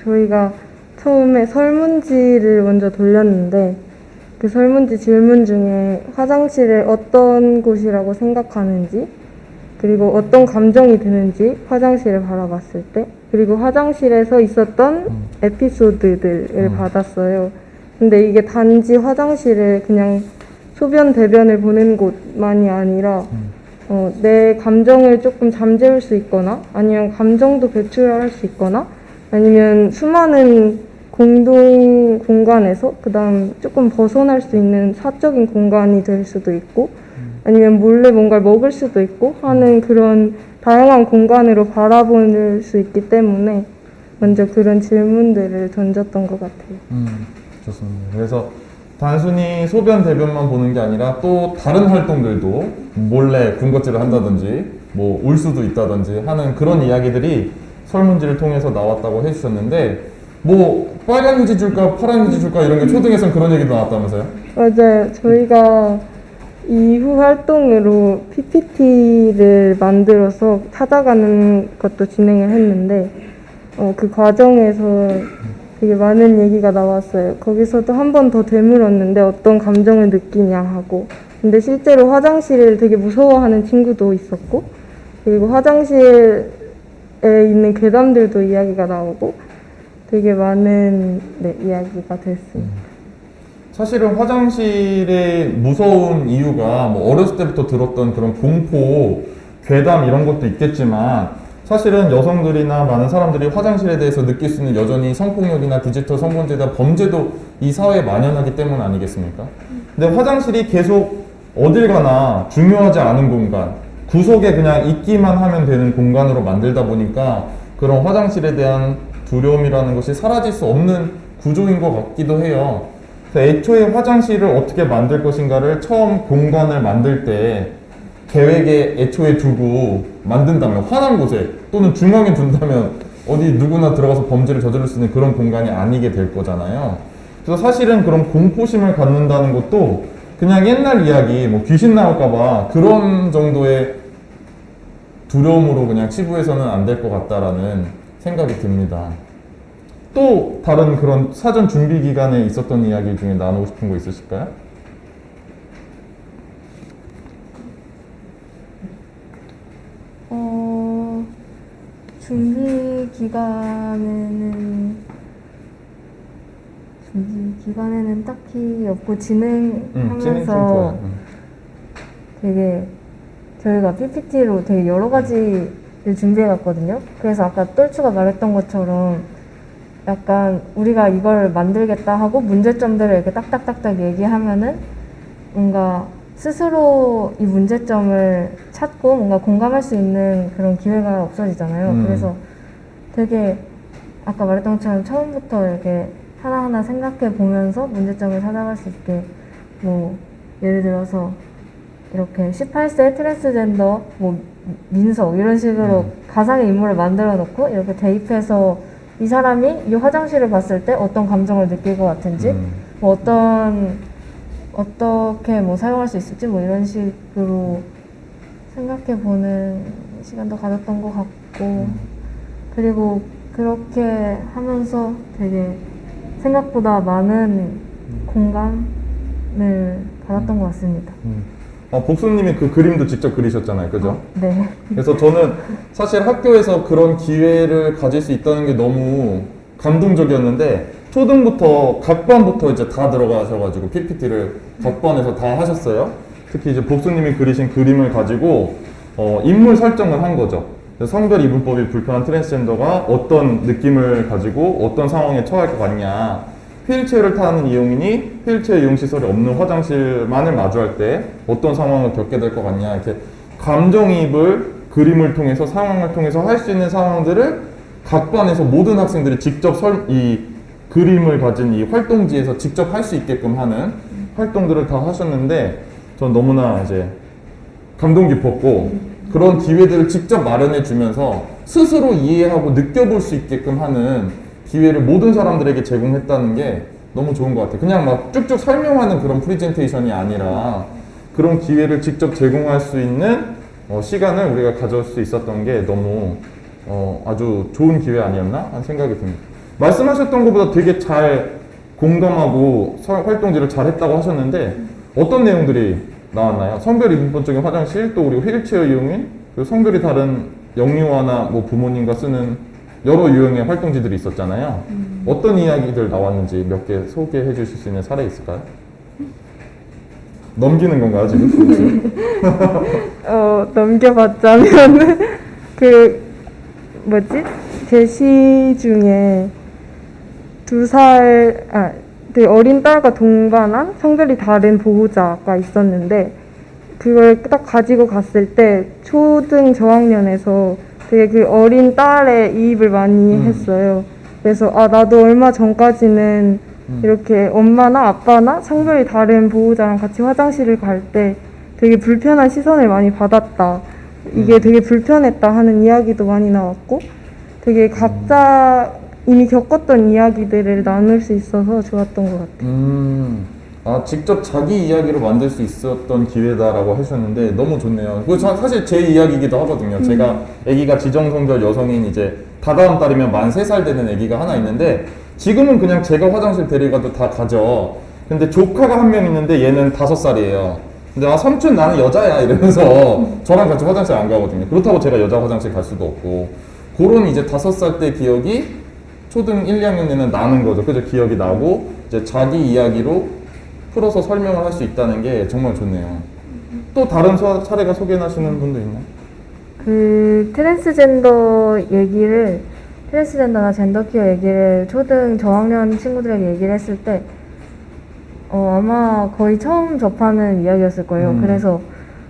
저희가 처음에 설문지를 먼저 돌렸는데 그 설문지 질문 중에 화장실을 어떤 곳이라고 생각하는지, 그리고 어떤 감정이 드는지 화장실을 바라봤을 때, 그리고 화장실에서 있었던 에피소드들을 받았어요. 근데 이게 단지 화장실을 그냥 소변 대변을 보는 곳만이 아니라 내 감정을 조금 잠재울 수 있거나 아니면 감정도 배출할 수 있거나 아니면 수많은 공동 공간에서 그 다음 조금 벗어날 수 있는 사적인 공간이 될 수도 있고 아니면 몰래 뭔가를 먹을 수도 있고 하는 그런 다양한 공간으로 바라볼 수 있기 때문에 먼저 그런 질문들을 던졌던 것 같아요. 좋습니다. 그래서 단순히 소변 대변만 보는 게 아니라 또 다른 활동들도 몰래 군것질을 한다든지 울 수도 있다든지 하는 그런 이야기들이 설문지를 통해서 나왔다고 해주셨는데 빨간 휴지 줄까 파란 휴지 줄까 이런 게 초등에선 그런 얘기도 나왔다면서요? 맞아요. 저희가 이후 활동으로 PPT를 만들어서 찾아가는 것도 진행을 했는데 그 과정에서 되게 많은 얘기가 나왔어요. 거기서도 한 번 더 되물었는데 어떤 감정을 느끼냐 하고, 근데 실제로 화장실을 되게 무서워하는 친구도 있었고, 그리고 화장실에 있는 괴담들도 이야기가 나오고 되게 많은 이야기가 됐습니다. 사실은 화장실의 무서운 이유가 어렸을 때부터 들었던 그런 공포, 괴담 이런 것도 있겠지만 사실은 여성들이나 많은 사람들이 화장실에 대해서 느낄 수 있는 여전히 성폭력이나 디지털 성범죄에 대한 범죄도 이 사회에 만연하기 때문 아니겠습니까? 근데 화장실이 계속 어딜 가나 중요하지 않은 공간, 구석에 그냥 있기만 하면 되는 공간으로 만들다 보니까 그런 화장실에 대한 두려움이라는 것이 사라질 수 없는 구조인 것 같기도 해요. 그래서 애초에 화장실을 어떻게 만들 것인가를 처음 공간을 만들 때 계획에 애초에 두고 만든다면 환한 곳에 또는 중앙에 둔다면 어디 누구나 들어가서 범죄를 저지를 수 있는 그런 공간이 아니게 될 거잖아요. 그래서 사실은 그런 공포심을 갖는다는 것도 그냥 옛날 이야기, 뭐 귀신 나올까봐 그런 정도의 두려움으로 그냥 치부해서는 안 될 것 같다라는 생각이 듭니다. 또 다른 그런 사전 준비 기간에 있었던 이야기 중에 나누고 싶은 거 있으실까요? 준비 기간에는 딱히 없고 진행 좀 진행하면서 좋아요. 되게 저희가 PPT로 되게 여러 가지를 준비해 갔거든요. 그래서 아까 똘추가 말했던 것처럼 약간 우리가 이걸 만들겠다 하고 문제점들을 이렇게 딱딱딱딱 얘기하면은 뭔가 스스로 이 문제점을 찾고 뭔가 공감할 수 있는 그런 기회가 없어지잖아요. 그래서 되게 아까 말했던 것처럼 처음부터 이렇게 하나하나 생각해 보면서 문제점을 찾아갈 수 있게, 뭐 예를 들어서 이렇게 18세 트랜스젠더 뭐 민석 이런 식으로 가상의 인물을 만들어 놓고 이렇게 대입해서 이 사람이 이 화장실을 봤을 때 어떤 감정을 느낄 것 같은지, 뭐 어떻게 뭐 사용할 수 있을지 뭐 이런 식으로 생각해 보는 시간도 가졌던 것 같고, 그리고 그렇게 하면서 되게 생각보다 많은 공감을 받았던 것 같습니다. 복수님이 그 그림도 직접 그리셨잖아요, 그죠? 네. 그래서 저는 사실 학교에서 그런 기회를 가질 수 있다는 게 너무 감동적이었는데, 초등부터 각반부터 이제 다 들어가셔가지고 PPT를 각반에서 다 하셨어요. 특히 이제 복수님이 그리신 그림을 가지고 인물 설정을 한 거죠. 성별 이분법이 불편한 트랜스젠더가 어떤 느낌을 가지고 어떤 상황에 처할 것 같냐, 휠체어를 타는 이용인이 휠체어 이용시설이 없는 화장실만을 마주할 때 어떤 상황을 겪게 될 것 같냐, 이렇게 감정이입을 그림을 통해서 상황을 통해서 할 수 있는 상황들을 각 반에서 모든 학생들이 직접 이 그림을 가진 이 활동지에서 직접 할 수 있게끔 하는 활동들을 다 하셨는데, 전 너무나 이제 감동 깊었고, 그런 기회들을 직접 마련해 주면서 스스로 이해하고 느껴볼 수 있게끔 하는 기회를 모든 사람들에게 제공했다는 게 너무 좋은 것 같아요. 그냥 막 쭉쭉 설명하는 그런 프레젠테이션이 아니라 그런 기회를 직접 제공할 수 있는 시간을 우리가 가질 수 있었던 게 너무 아주 좋은 기회 아니었나 하는 생각이 듭니다. 말씀하셨던 것보다 되게 잘 공감하고 활동지를 잘 했다고 하셨는데 어떤 내용들이 나왔나요? 성별 이분법적인 화장실, 또 우리 휠체어 이용인, 그리고 성별이 다른 영유아나 뭐 부모님과 쓰는 여러 유형의 활동지들이 있었잖아요. 어떤 이야기들 나왔는지 몇 개 소개해 주실 수 있는 사례 있을까요? 넘기는 건가요, 지금? 넘겨봤자면 그 뭐지? 제시 중에 되게 어린 딸과 동반한 성별이 다른 보호자가 있었는데, 그걸 딱 가지고 갔을 때 초등 저학년에서 되게 그 어린 딸의 이입을 많이 했어요. 그래서 나도 얼마 전까지는 이렇게 엄마나 아빠나 성별이 다른 보호자랑 같이 화장실을 갈 때 되게 불편한 시선을 많이 받았다, 이게 되게 불편했다 하는 이야기도 많이 나왔고, 되게 각자 이미 겪었던 이야기들을 나눌 수 있어서 좋았던 것 같아요. 직접 자기 이야기로 만들 수 있었던 기회다라고 하셨는데 너무 좋네요. 그거 사실 제 이야기이기도 하거든요. 제가 아기가 지정성별 여성인 이제 다다음 달이면 만 3살 되는 아기가 하나 있는데, 지금은 그냥 제가 화장실 데려가도 다 가죠. 근데 조카가 한 명 있는데 얘는 5살이에요. 근데 삼촌 나는 여자야 이러면서 저랑 같이 화장실 안 가거든요. 그렇다고 제가 여자 화장실 갈 수도 없고, 그런 이제 5살 때 기억이 초등 1, 2학년에는 나는 거죠. 그죠? 기억이 나고 이제 자기 이야기로 풀어서 설명을 할 수 있다는 게 정말 좋네요. 또 다른 사례가 소개하시는 분도 있나요? 그 트랜스젠더나 젠더퀴어 얘기를 초등 저학년 친구들에게 얘기를 했을 때 아마 거의 처음 접하는 이야기였을 거예요. 그래서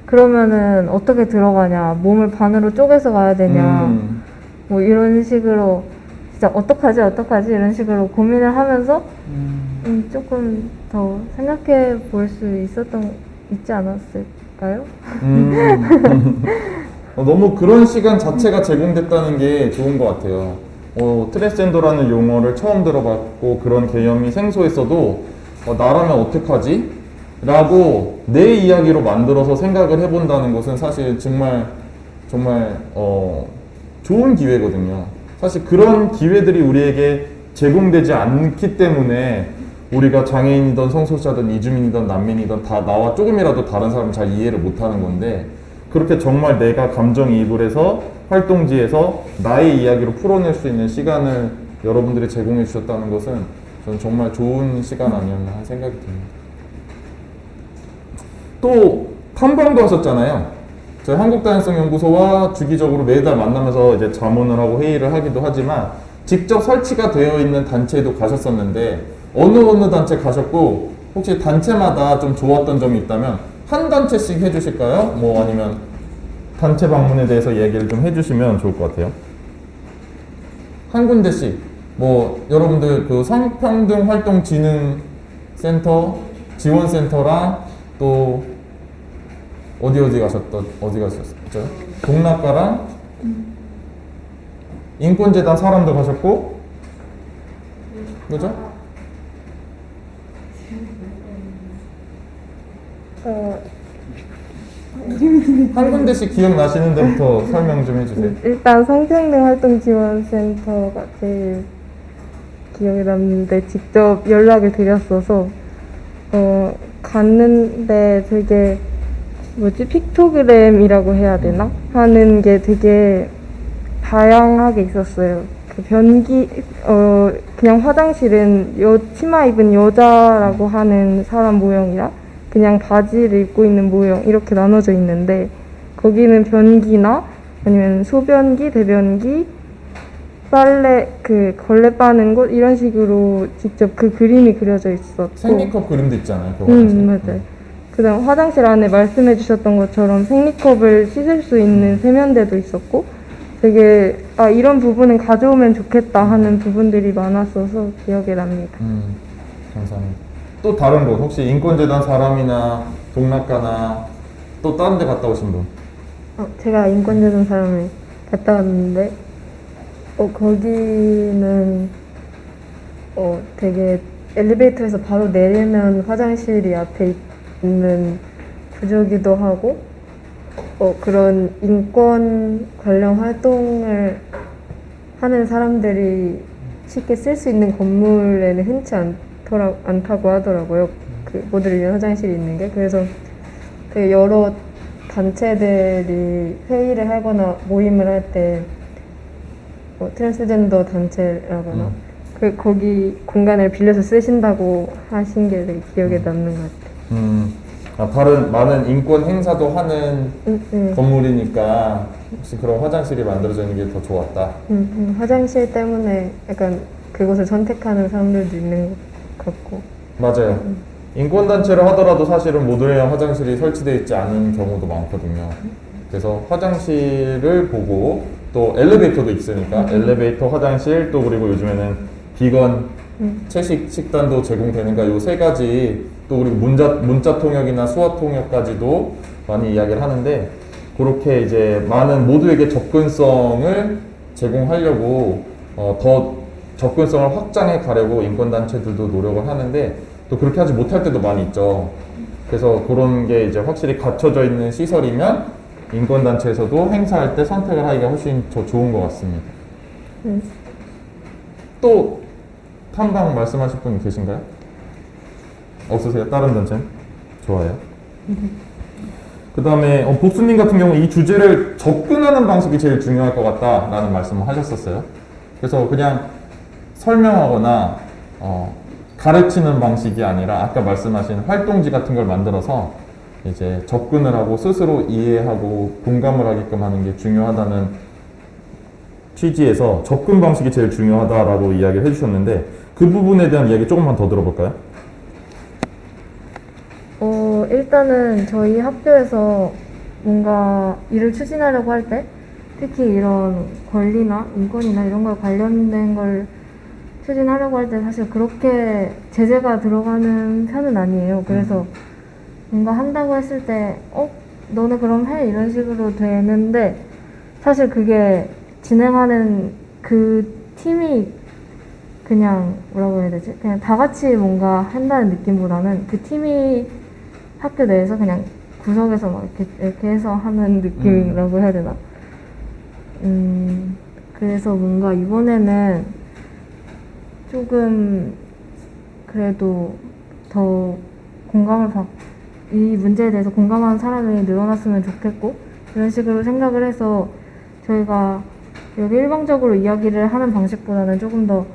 그러면은 어떻게 들어가냐, 몸을 반으로 쪼개서 가야 되냐, 뭐 이런 식으로 진짜 어떡하지 이런 식으로 고민을 하면서 조금 더 생각해 볼 수 있지 않았을까요? 너무 그런 시간 자체가 제공됐다는 게 좋은 것 같아요. 트랜스젠더라는 용어를 처음 들어봤고 그런 개념이 생소했어도 나라면 어떡하지? 라고 내 이야기로 만들어서 생각을 해본다는 것은 사실 정말 좋은 기회거든요. 사실 그런 기회들이 우리에게 제공되지 않기 때문에 우리가 장애인이든 성소수자든 이주민이든 난민이든 다 나와 조금이라도 다른 사람을 잘 이해를 못하는 건데, 그렇게 정말 내가 감정이입을 해서 활동지에서 나의 이야기로 풀어낼 수 있는 시간을 여러분들이 제공해 주셨다는 것은 저는 정말 좋은 시간 아니었나 하는 생각이 듭니다. 또 탐방도 하셨잖아요. 저희 한국다양성연구소와 주기적으로 매달 만나면서 이제 자문을 하고 회의를 하기도 하지만 직접 설치가 되어 있는 단체에도 가셨었는데 어느 단체 가셨고 혹시 단체마다 좀 좋았던 점이 있다면 한 단체씩 해주실까요? 뭐 아니면 단체 방문에 대해서 얘기를 좀 해주시면 좋을 것 같아요. 한 군데씩 뭐 여러분들 그 성평등활동진흥센터 지원센터랑 또 어디 가셨었죠? 동락가랑 인권재단 사람도 가셨고, 그죠? 한 군데씩 기억나시는 데부터 설명 좀 해주세요. 일단 성평등활동지원센터가 제일 기억에 남는데 직접 연락을 드렸어서 갔는데 되게 픽토그램이라고 해야 되나? 하는 게 되게 다양하게 있었어요. 그 그냥 화장실은 치마 입은 여자라고 하는 사람 모형이랑 그냥 바지를 입고 있는 모형 이렇게 나눠져 있는데, 거기는 변기나 아니면 소변기, 대변기, 빨래, 걸레 빠는 곳 이런 식으로 직접 그 그림이 그려져 있었고. 생리컵 그림도 있잖아요. 맞아요. 그다음 화장실 안에 말씀해 주셨던 것처럼 생리컵을 씻을 수 있는 세면대도 있었고, 되게 이런 부분은 가져오면 좋겠다 하는 부분들이 많았어서 기억에 납니다. 감사합니다. 또 다른 곳 혹시 인권재단 사람이나 동락가나 또 다른 데 갔다 오신 분? 제가 인권재단 사람을 갔다 왔는데 거기는 되게 엘리베이터에서 바로 내리면 화장실이 앞에 있는 구조기도 하고 그런 인권 관련 활동을 하는 사람들이 쉽게 쓸 수 있는 건물에는 흔치 않다고 하더라고요. 그 모두를 위한 화장실이 있는 게. 그래서 되게 여러 단체들이 회의를 하거나 모임을 할 때 트랜스젠더 단체라거나 거기 공간을 빌려서 쓰신다고 하신 게 되게 기억에 남는 것 같아요. 다른 많은 인권 행사도 하는 건물이니까 혹시 그런 화장실이 만들어져 있는 게 더 좋았다. 화장실 때문에 약간 그곳을 선택하는 사람들도 있는 것 같고. 맞아요. 인권단체를 하더라도 사실은 모듈에 화장실이 설치되어 있지 않은 경우도 많거든요. 그래서 화장실을 보고 또 엘리베이터도 있으니까 엘리베이터, 화장실, 또 그리고 요즘에는 비건 채식 식단도 제공되는가, 요 세 가지, 또 그리고 문자 통역이나 수화 통역까지도 많이 이야기를 하는데, 그렇게 이제 많은 모두에게 접근성을 제공하려고 더 접근성을 확장해 가려고 인권단체들도 노력을 하는데, 또 그렇게 하지 못할 때도 많이 있죠. 그래서 그런 게 이제 확실히 갖춰져 있는 시설이면 인권단체에서도 행사할 때 선택을 하기가 훨씬 더 좋은 것 같습니다. 또 탐방 말씀하실 분 계신가요? 없으세요? 다른 단체는? 좋아요. 그 다음에 복수님 같은 경우 이 주제를 접근하는 방식이 제일 중요할 것 같다라는 말씀을 하셨었어요. 그래서 그냥 설명하거나 가르치는 방식이 아니라 아까 말씀하신 활동지 같은 걸 만들어서 이제 접근을 하고 스스로 이해하고 공감을 하게끔 하는 게 중요하다는 취지에서 접근 방식이 제일 중요하다라고 이야기를 해주셨는데, 그 부분에 대한 이야기 조금만 더 들어볼까요? 일단은 저희 학교에서 뭔가 일을 추진하려고 할 때 특히 이런 권리나 인권이나 이런 걸 관련된 걸 추진하려고 할 때 사실 그렇게 제재가 들어가는 편은 아니에요. 그래서 뭔가 한다고 했을 때 너네 그럼 해 이런 식으로 되는데 사실 그게 진행하는 그 팀이 그냥 뭐라고 해야 되지? 그냥 다 같이 뭔가 한다는 느낌보다는 그 팀이 학교 내에서 그냥 구석에서 막 이렇게 해서 하는 느낌이라고 해야 되나? 그래서 뭔가 이번에는 조금 그래도 더 이 문제에 대해서 공감하는 사람이 늘어났으면 좋겠고 이런 식으로 생각을 해서 저희가 여기 일방적으로 이야기를 하는 방식보다는 조금 더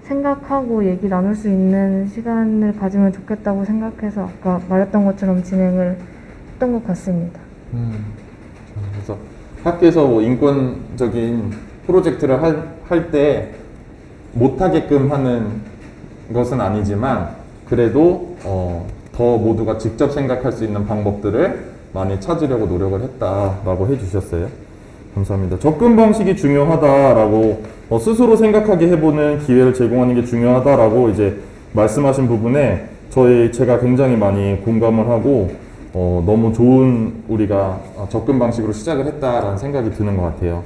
생각하고 얘기 나눌 수 있는 시간을 가지면 좋겠다고 생각해서 아까 말했던 것처럼 진행을 했던 것 같습니다. 그래서 학교에서 뭐 인권적인 프로젝트를 할 때 못하게끔 하는 것은 아니지만 그래도 더 모두가 직접 생각할 수 있는 방법들을 많이 찾으려고 노력을 했다라고 해주셨어요. 감사합니다. 접근 방식이 중요하다라고 스스로 생각하게 해보는 기회를 제공하는 게 중요하다라고 이제 말씀하신 부분에 제가 굉장히 많이 공감을 하고 너무 좋은 우리가 접근 방식으로 시작을 했다라는 생각이 드는 것 같아요.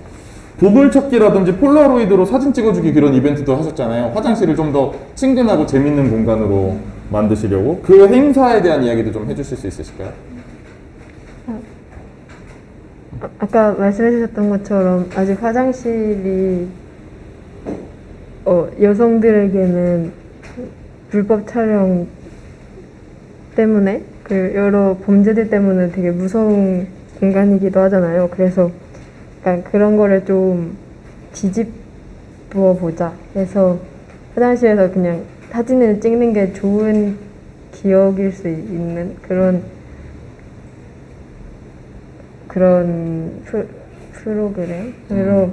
보물찾기라든지 폴라로이드로 사진 찍어주기 그런 이벤트도 하셨잖아요. 화장실을 좀 더 친근하고 재밌는 공간으로 만드시려고 그 행사에 대한 이야기도 좀 해주실 수 있으실까요? 아까 말씀해 주셨던 것처럼 아직 화장실이 여성들에게는 불법 촬영 때문에 여러 범죄들 때문에 되게 무서운 공간이기도 하잖아요. 그래서 약간 그런 거를 좀 뒤집어 보자 해서 화장실에서 그냥 사진을 찍는 게 좋은 기억일 수 있는 그런 프로그램으로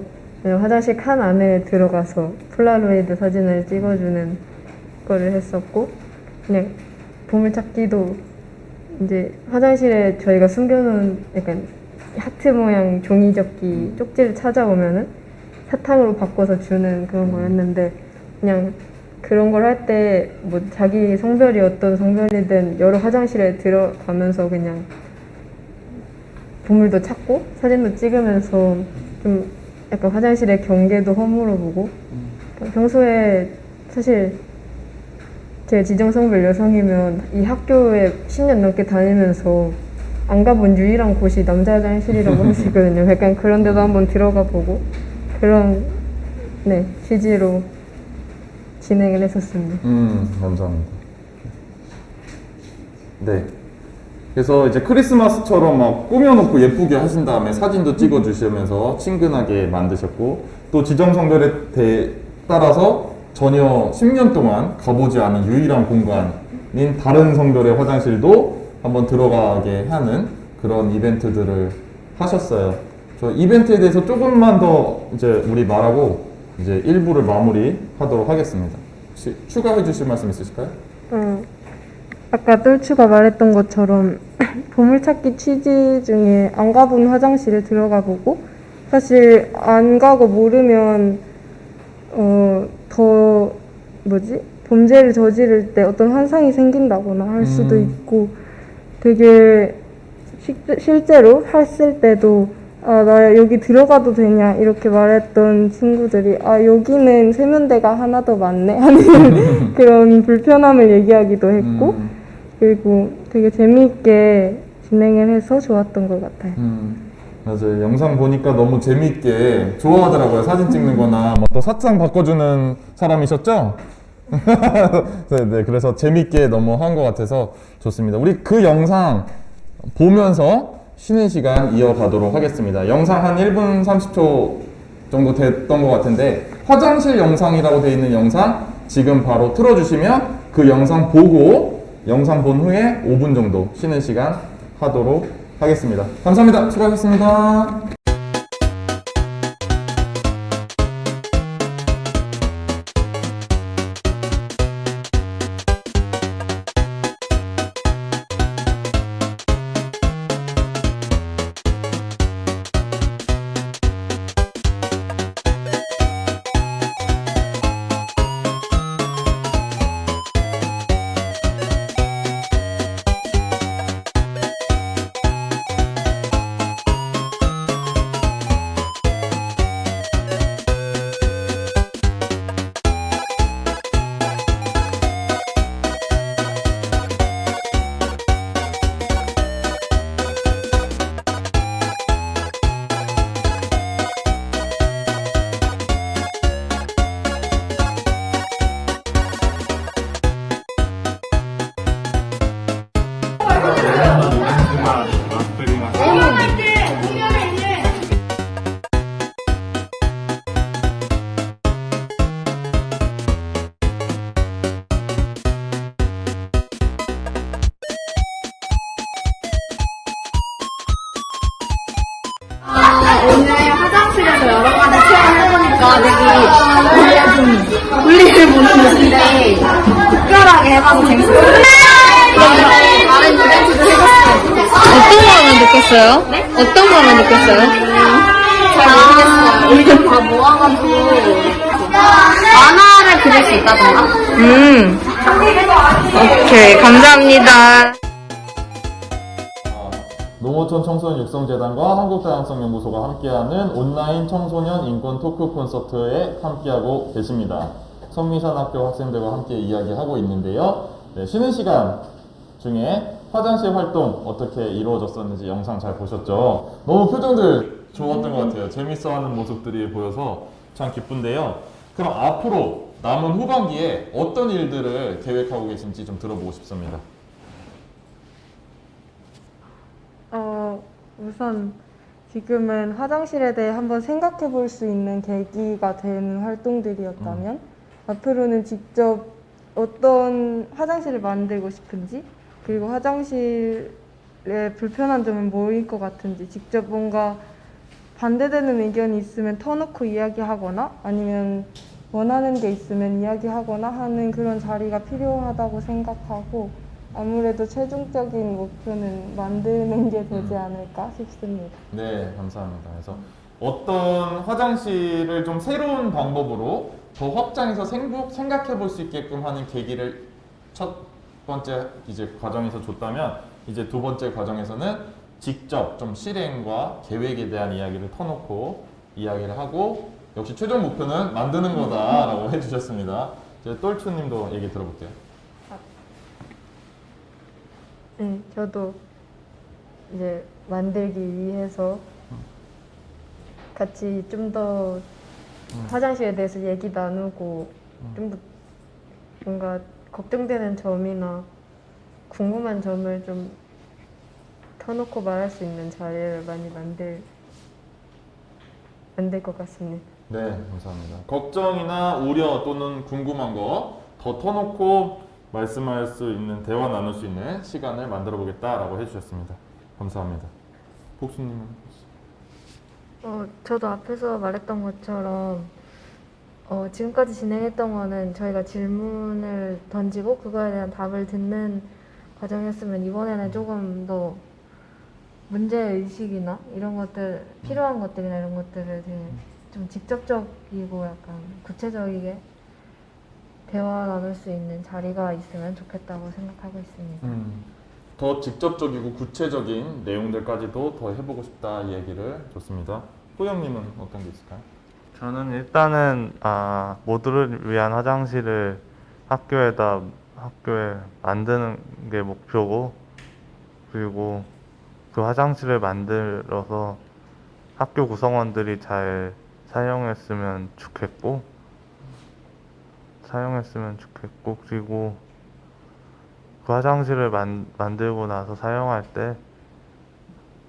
화장실 칸 안에 들어가서 폴라로이드 사진을 찍어주는 거를 했었고 그냥 보물찾기도 이제 화장실에 저희가 숨겨놓은 약간 하트 모양 종이접기 쪽지를 찾아오면은 사탕으로 바꿔서 주는 그런 거였는데 그냥 그런 걸 할 때 뭐 자기 성별이 어떤 성별이든 여러 화장실에 들어가면서 그냥 보물도 찾고 사진도 찍으면서 좀 약간 화장실의 경계도 허물어 보고 평소에 사실 제 지정성별 여성이면 이 학교에 10년 넘게 다니면서 안 가본 유일한 곳이 남자 화장실이라고 할 수 있거든요. 약간 그런 데도 한번 들어가 보고 그런 취지로 진행을 했었습니다. 감사합니다. 네. 그래서 이제 크리스마스처럼 막 꾸며놓고 예쁘게 하신 다음에 사진도 찍어주시면서 친근하게 만드셨고 또 지정성별에 따라서 전혀 10년 동안 가보지 않은 유일한 공간인 다른 성별의 화장실도 한번 들어가게 하는 그런 이벤트들을 하셨어요. 저 이벤트에 대해서 조금만 더 이제 우리 말하고 이제 1부를 마무리하도록 하겠습니다. 혹시 추가해 주실 말씀 있으실까요? 아까 똘추가 말했던 것처럼 보물찾기 취지 중에 안 가본 화장실에 들어가 보고 사실 안 가고 모르면 더 범죄를 저지를 때 어떤 환상이 생긴다거나 할 수도 있고 되게 실제로 했을 때도 나 여기 들어가도 되냐 이렇게 말했던 친구들이 여기는 세면대가 하나 더 많네 하는 그런 불편함을 얘기하기도 했고 그리고 되게 재미있게 진행을 해서 좋았던 것 같아요. 맞아요. 영상 보니까 너무 재미있게 좋아하더라고요. 사진 찍는 거나 또 사탕 바꿔주는 사람이셨죠? 네, 그래서 재미있게 너무 한 것 같아서 좋습니다. 우리 그 영상 보면서 쉬는 시간 이어가도록 하겠습니다. 영상 한 1분 30초 정도 됐던 것 같은데 화장실 영상이라고 되어 있는 영상 지금 바로 틀어주시면 그 영상 보고 영상 본 후에 5분 정도 쉬는 시간 하도록 하겠습니다. 감사합니다. 수고하셨습니다. 느꼈어요? 네? 어떤 거를 느꼈어요? 잘 모르겠어요. 의견 다 모아가지고 만화를 그릴 수 있다던가? 오케이, 감사합니다. 농어촌 청소년 육성재단과 한국다양성연구소가 함께하는 온라인 청소년 인권 토크 콘서트에 함께하고 계십니다. 성미산학교 학생들과 함께 이야기하고 있는데요. 네, 쉬는 시간 중에 화장실 활동 어떻게 이루어졌었는지 영상 잘 보셨죠? 너무 표정들 좋았던 것 같아요. 재밌어하는 모습들이 보여서 참 기쁜데요. 그럼 앞으로 남은 후반기에 어떤 일들을 계획하고 계신지 좀 들어보고 싶습니다. 우선 지금은 화장실에 대해 한번 생각해 볼 수 있는 계기가 되는 활동들이었다면 앞으로는 직접 어떤 화장실을 만들고 싶은지 그리고 화장실에 불편한 점은 뭐일 것 같은지 직접 뭔가 반대되는 의견이 있으면 터놓고 이야기하거나 아니면 원하는 게 있으면 이야기하거나 하는 그런 자리가 필요하다고 생각하고 아무래도 최종적인 목표는 만드는 게 되지 않을까 싶습니다. 네, 감사합니다. 그래서 어떤 화장실을 좀 새로운 방법으로 더 확장해서 생각해 볼 수 있게끔 하는 계기를 첫 번째 이제 과정에서 줬다면 이제 두 번째 과정에서는 직접 좀 실행과 계획에 대한 이야기를 터놓고 이야기를 하고 역시 최종 목표는 만드는 거다라고 해주셨습니다. 이제 똘추님도 얘기 들어볼게요. 네, 저도 이제 만들기 위해서 같이 좀 더 화장실에 대해서 얘기 나누고 좀 더 뭔가 걱정되는 점이나 궁금한 점을 좀 터놓고 말할 수 있는 자리를 많이 만들 것 같습니다. 네, 감사합니다. 걱정이나 우려 또는 궁금한 거 더 터놓고 말씀할 수 있는, 대화 나눌 수 있는 시간을 만들어 보겠다라고 해주셨습니다. 감사합니다. 복수님은? 저도 앞에서 말했던 것처럼 지금까지 진행했던 거는 저희가 질문을 던지고 그거에 대한 답을 듣는 과정이었으면 이번에는 조금 더 문제의식이나 이런 것들, 필요한 것들이나 이런 것들을 되게 좀 직접적이고 약간 구체적이게 대화 나눌 수 있는 자리가 있으면 좋겠다고 생각하고 있습니다. 더 직접적이고 구체적인 내용들까지도 더 해보고 싶다 이 얘기를 줬습니다. 호영님은 어떤 게 있을까요? 저는 일단은 모두를 위한 화장실을 학교에 만드는 게 목표고, 그리고 그 화장실을 만들어서 학교 구성원들이 잘 사용했으면 좋겠고, 그리고 그 화장실을 만들고 나서 사용할 때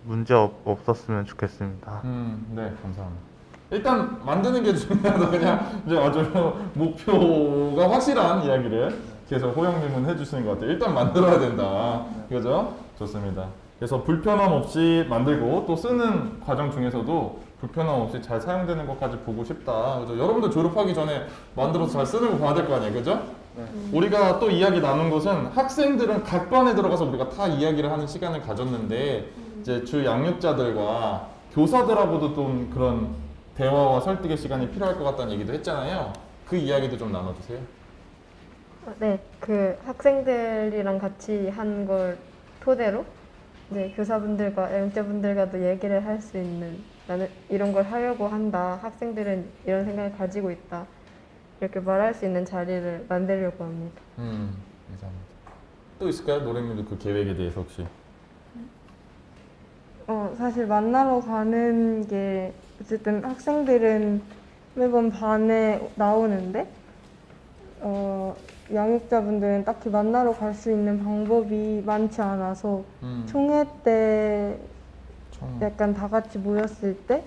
문제 없었으면 좋겠습니다. 네, 감사합니다. 일단 만드는 게 중요하다. 그냥 이제 아주 목표가 확실한 이야기를 계속 호영님은 해주시는 것 같아요. 일단 만들어야 된다. 그죠? 좋습니다. 그래서 불편함 없이 만들고 또 쓰는 과정 중에서도 불편함 없이 잘 사용되는 것까지 보고 싶다. 그죠? 여러분들 졸업하기 전에 만들어서 잘 쓰는 거 봐야 될 거 아니에요. 그죠? 우리가 또 이야기 나눈 것은 학생들은 각반에 들어가서 우리가 다 이야기를 하는 시간을 가졌는데 이제 주 양육자들과 교사들하고도 좀 그런 대화와 설득의 시간이 필요할 것 같다는 얘기도 했잖아요. 그 이야기도 좀 나눠주세요. 네, 그 학생들이랑 같이 한 걸 토대로 이제 교사분들과 양육자분들과도 얘기를 할 수 있는, 나는 이런 걸 하려고 한다, 학생들은 이런 생각을 가지고 있다, 이렇게 말할 수 있는 자리를 만들려고 합니다. 감사합니다. 또 있을까요? 노랭님도 그 계획에 대해서 혹시? 사실 만나러 가는 게 어쨌든 학생들은 매번 반에 나오는데 양육자분들은 딱히 만나러 갈 수 있는 방법이 많지 않아서 총회 때 약간 다 같이 모였을 때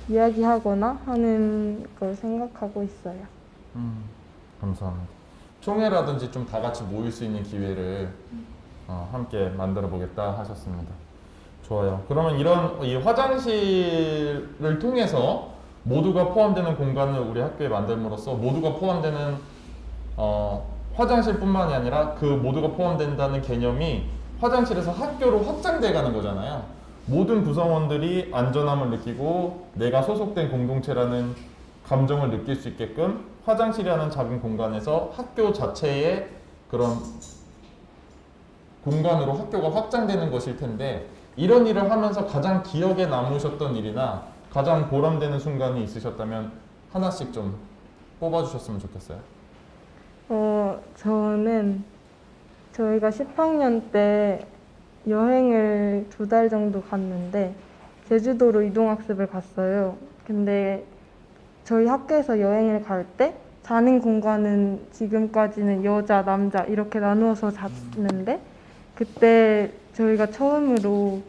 이야기하거나 하는 걸 생각하고 있어요. 감사합니다. 총회라든지 좀 다 같이 모일 수 있는 기회를 함께 만들어 보겠다 하셨습니다. 좋아요. 그러면 이 화장실을 통해서 모두가 포함되는 공간을 우리 학교에 만들므로써 모두가 포함되는 화장실뿐만이 아니라 그 모두가 포함된다는 개념이 화장실에서 학교로 확장돼 가는 거잖아요. 모든 구성원들이 안전함을 느끼고 내가 소속된 공동체라는 감정을 느낄 수 있게끔 화장실이라는 작은 공간에서 학교 자체의 그런 공간으로 학교가 확장되는 것일 텐데, 이런 일을 하면서 가장 기억에 남으셨던 일이나 가장 보람되는 순간이 있으셨다면 하나씩 좀 뽑아주셨으면 좋겠어요. 저는 저희가 10학년 때 여행을 2달 정도 갔는데 제주도로 이동학습을 갔어요. 근데 저희 학교에서 여행을 갈 때 자는 공간은 지금까지는 여자, 남자 이렇게 나누어서 잤는데, 그때 저희가 처음으로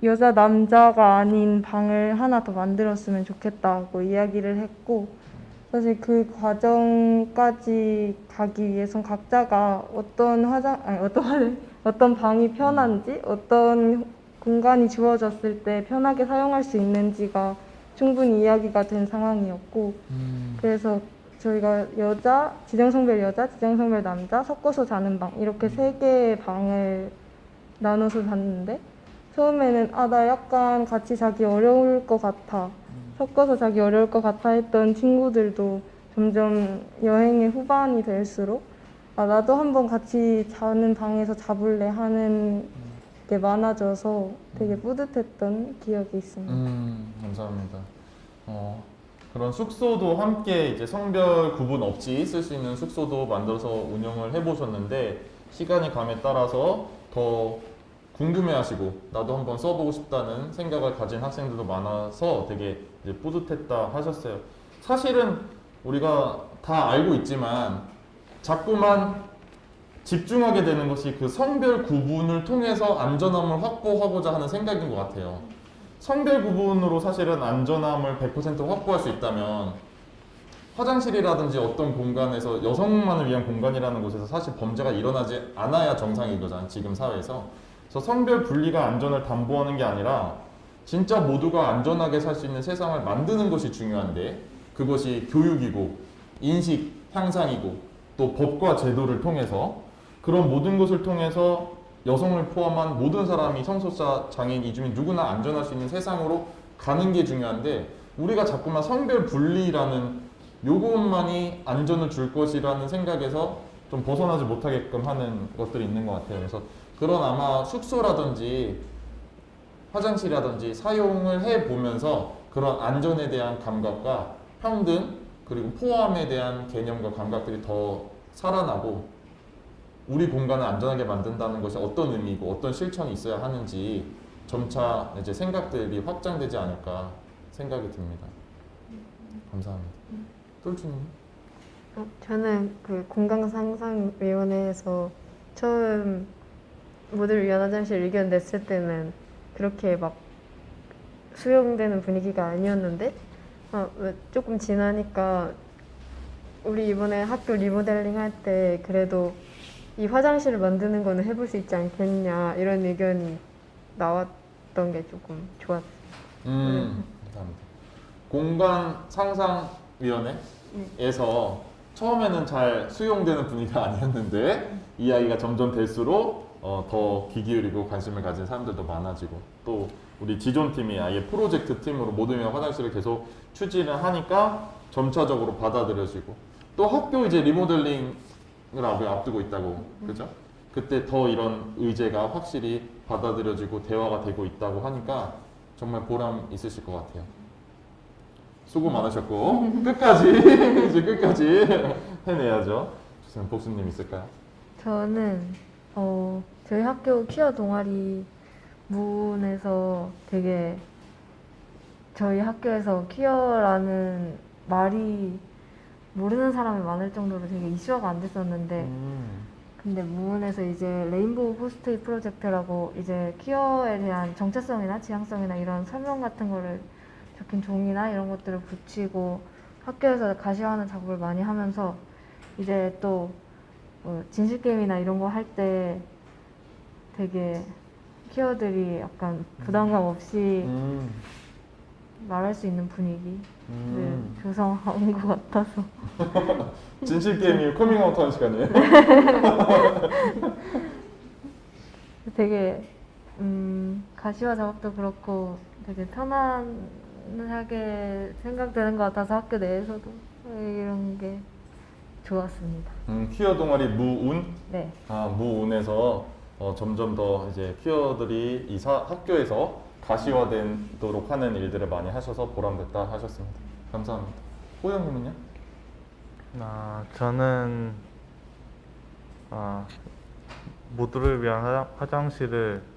여자, 남자가 아닌 방을 하나 더 만들었으면 좋겠다고 이야기를 했고, 사실 그 과정까지 가기 위해선 각자가 어떤 방이 편한지, 어떤 공간이 주어졌을 때 편하게 사용할 수 있는지가 충분히 이야기가 된 상황이었고, 그래서 저희가 지정성별 여자, 지정성별 남자, 섞어서 자는 방 이렇게 3개의 방을 나눠서 잤는데, 처음에는 나 약간 같이 자기 어려울 것 같아, 섞어서 자기 어려울 것 같아 했던 친구들도 점점 여행의 후반이 될수록 나도 한번 같이 자는 방에서 자볼래 하는 게 많아져서 되게 뿌듯했던 기억이 있습니다. 감사합니다. 그런 숙소도 함께 이제 성별 구분 없이 쓸 수 있는 숙소도 만들어서 운영을 해보셨는데, 시간이 감에 따라서 더 궁금해하시고 나도 한번 써보고 싶다는 생각을 가진 학생들도 많아서 되게 이제 뿌듯했다 하셨어요. 사실은 우리가 다 알고 있지만 자꾸만 집중하게 되는 것이 그 성별 구분을 통해서 안전함을 확보하고자 하는 생각인 것 같아요. 성별 구분으로 사실은 안전함을 100% 확보할 수 있다면 화장실이라든지 어떤 공간에서 여성만을 위한 공간이라는 곳에서 사실 범죄가 일어나지 않아야 정상인 거잖아요, 지금 사회에서. 그래서 성별 분리가 안전을 담보하는 게 아니라 진짜 모두가 안전하게 살 수 있는 세상을 만드는 것이 중요한데, 그것이 교육이고 인식 향상이고 또 법과 제도를 통해서, 그런 모든 것을 통해서 여성을 포함한 모든 사람이 성소수자, 장애인, 이주민 누구나 안전할 수 있는 세상으로 가는 게 중요한데, 우리가 자꾸만 성별 분리라는 요것만이 안전을 줄 것이라는 생각에서 좀 벗어나지 못하게끔 하는 것들이 있는 것 같아요. 그래서 그런 아마 숙소라든지 화장실이라든지 사용을 해보면서 그런 안전에 대한 감각과 평등 그리고 포함에 대한 개념과 감각들이 더 살아나고, 우리 공간을 안전하게 만든다는 것이 어떤 의미이고 어떤 실천이 있어야 하는지 점차 이제 생각들이 확장되지 않을까 생각이 듭니다. 감사합니다. 똘추님? 저는 그 공간상상위원회에서 처음 모두를 위한 화장실 의견 냈을 때는 그렇게 막 수용되는 분위기가 아니었는데, 조금 지나니까 우리 이번에 학교 리모델링 할 때 그래도 이 화장실을 만드는 거는 해볼 수 있지 않겠냐 이런 의견이 나왔던 게 조금 좋았어요. 감사합니다. 공간 상상위원회에서 처음에는 잘 수용되는 분위기가 아니었는데 이야기가 점점 될수록 더 귀 기울이고 관심을 가진 사람들도 많아지고, 또 우리 지존팀이 아예 프로젝트 팀으로 모든 화장실을 계속 추진을 하니까 점차적으로 받아들여지고, 또 학교 이제 리모델링을 앞두고 있다고, 그죠? 그때 더 이런 의제가 확실히 받아들여지고 대화가 되고 있다고 하니까 정말 보람 있으실 것 같아요. 수고 많으셨고 끝까지 이제 끝까지 해내야죠. 좋습니다. 복수님 있을까요? 저는 저희 학교 퀴어 동아리 문에서 되게 저희 학교에서 퀴어라는 말이 모르는 사람이 많을 정도로 되게 이슈화가 안 됐었는데, 근데 문에서 이제 레인보우 포스트잇 프로젝트라고 이제 퀴어에 대한 정체성이나 지향성이나 이런 설명 같은 거를 적힌 종이나 이런 것들을 붙이고 학교에서 가시화하는 작업을 많이 하면서, 이제 또 진실게임이나 이런 거 할 때 되게 퀴어들이 약간 부담감 없이 말할 수 있는 분위기를 조성한 것 같아서 진실 게임이 커밍아웃 하는 시간이에요. 되게 가시화 작업도 그렇고 되게 편안하게 생각되는 것 같아서 학교 내에서도 이런 게 좋았습니다. 퀴어 동아리 무운? 네. 무운에서 점점 더 이제 퀴어들이 학교에서 가시화되도록 하는 일들을 많이 하셔서 보람됐다 하셨습니다. 감사합니다. 호영님은요? 저는 모두를 위한 화장실을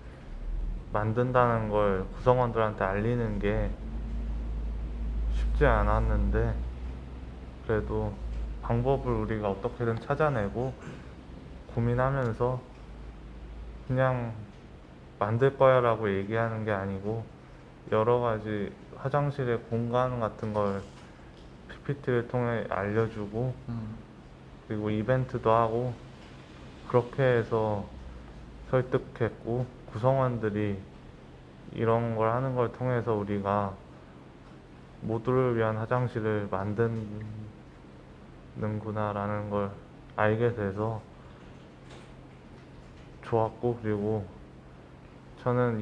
만든다는 걸 구성원들한테 알리는 게 쉽지 않았는데 그래도 방법을 우리가 어떻게든 찾아내고 고민하면서 그냥 만들 거야 라고 얘기하는 게 아니고 여러 가지 화장실의 공간 같은 걸 PPT를 통해 알려주고 그리고 이벤트도 하고 그렇게 해서 설득했고 구성원들이 이런 걸 하는 걸 통해서 우리가 모두를 위한 화장실을 만드는구나 라는 걸 알게 돼서 좋았고 그리고 저는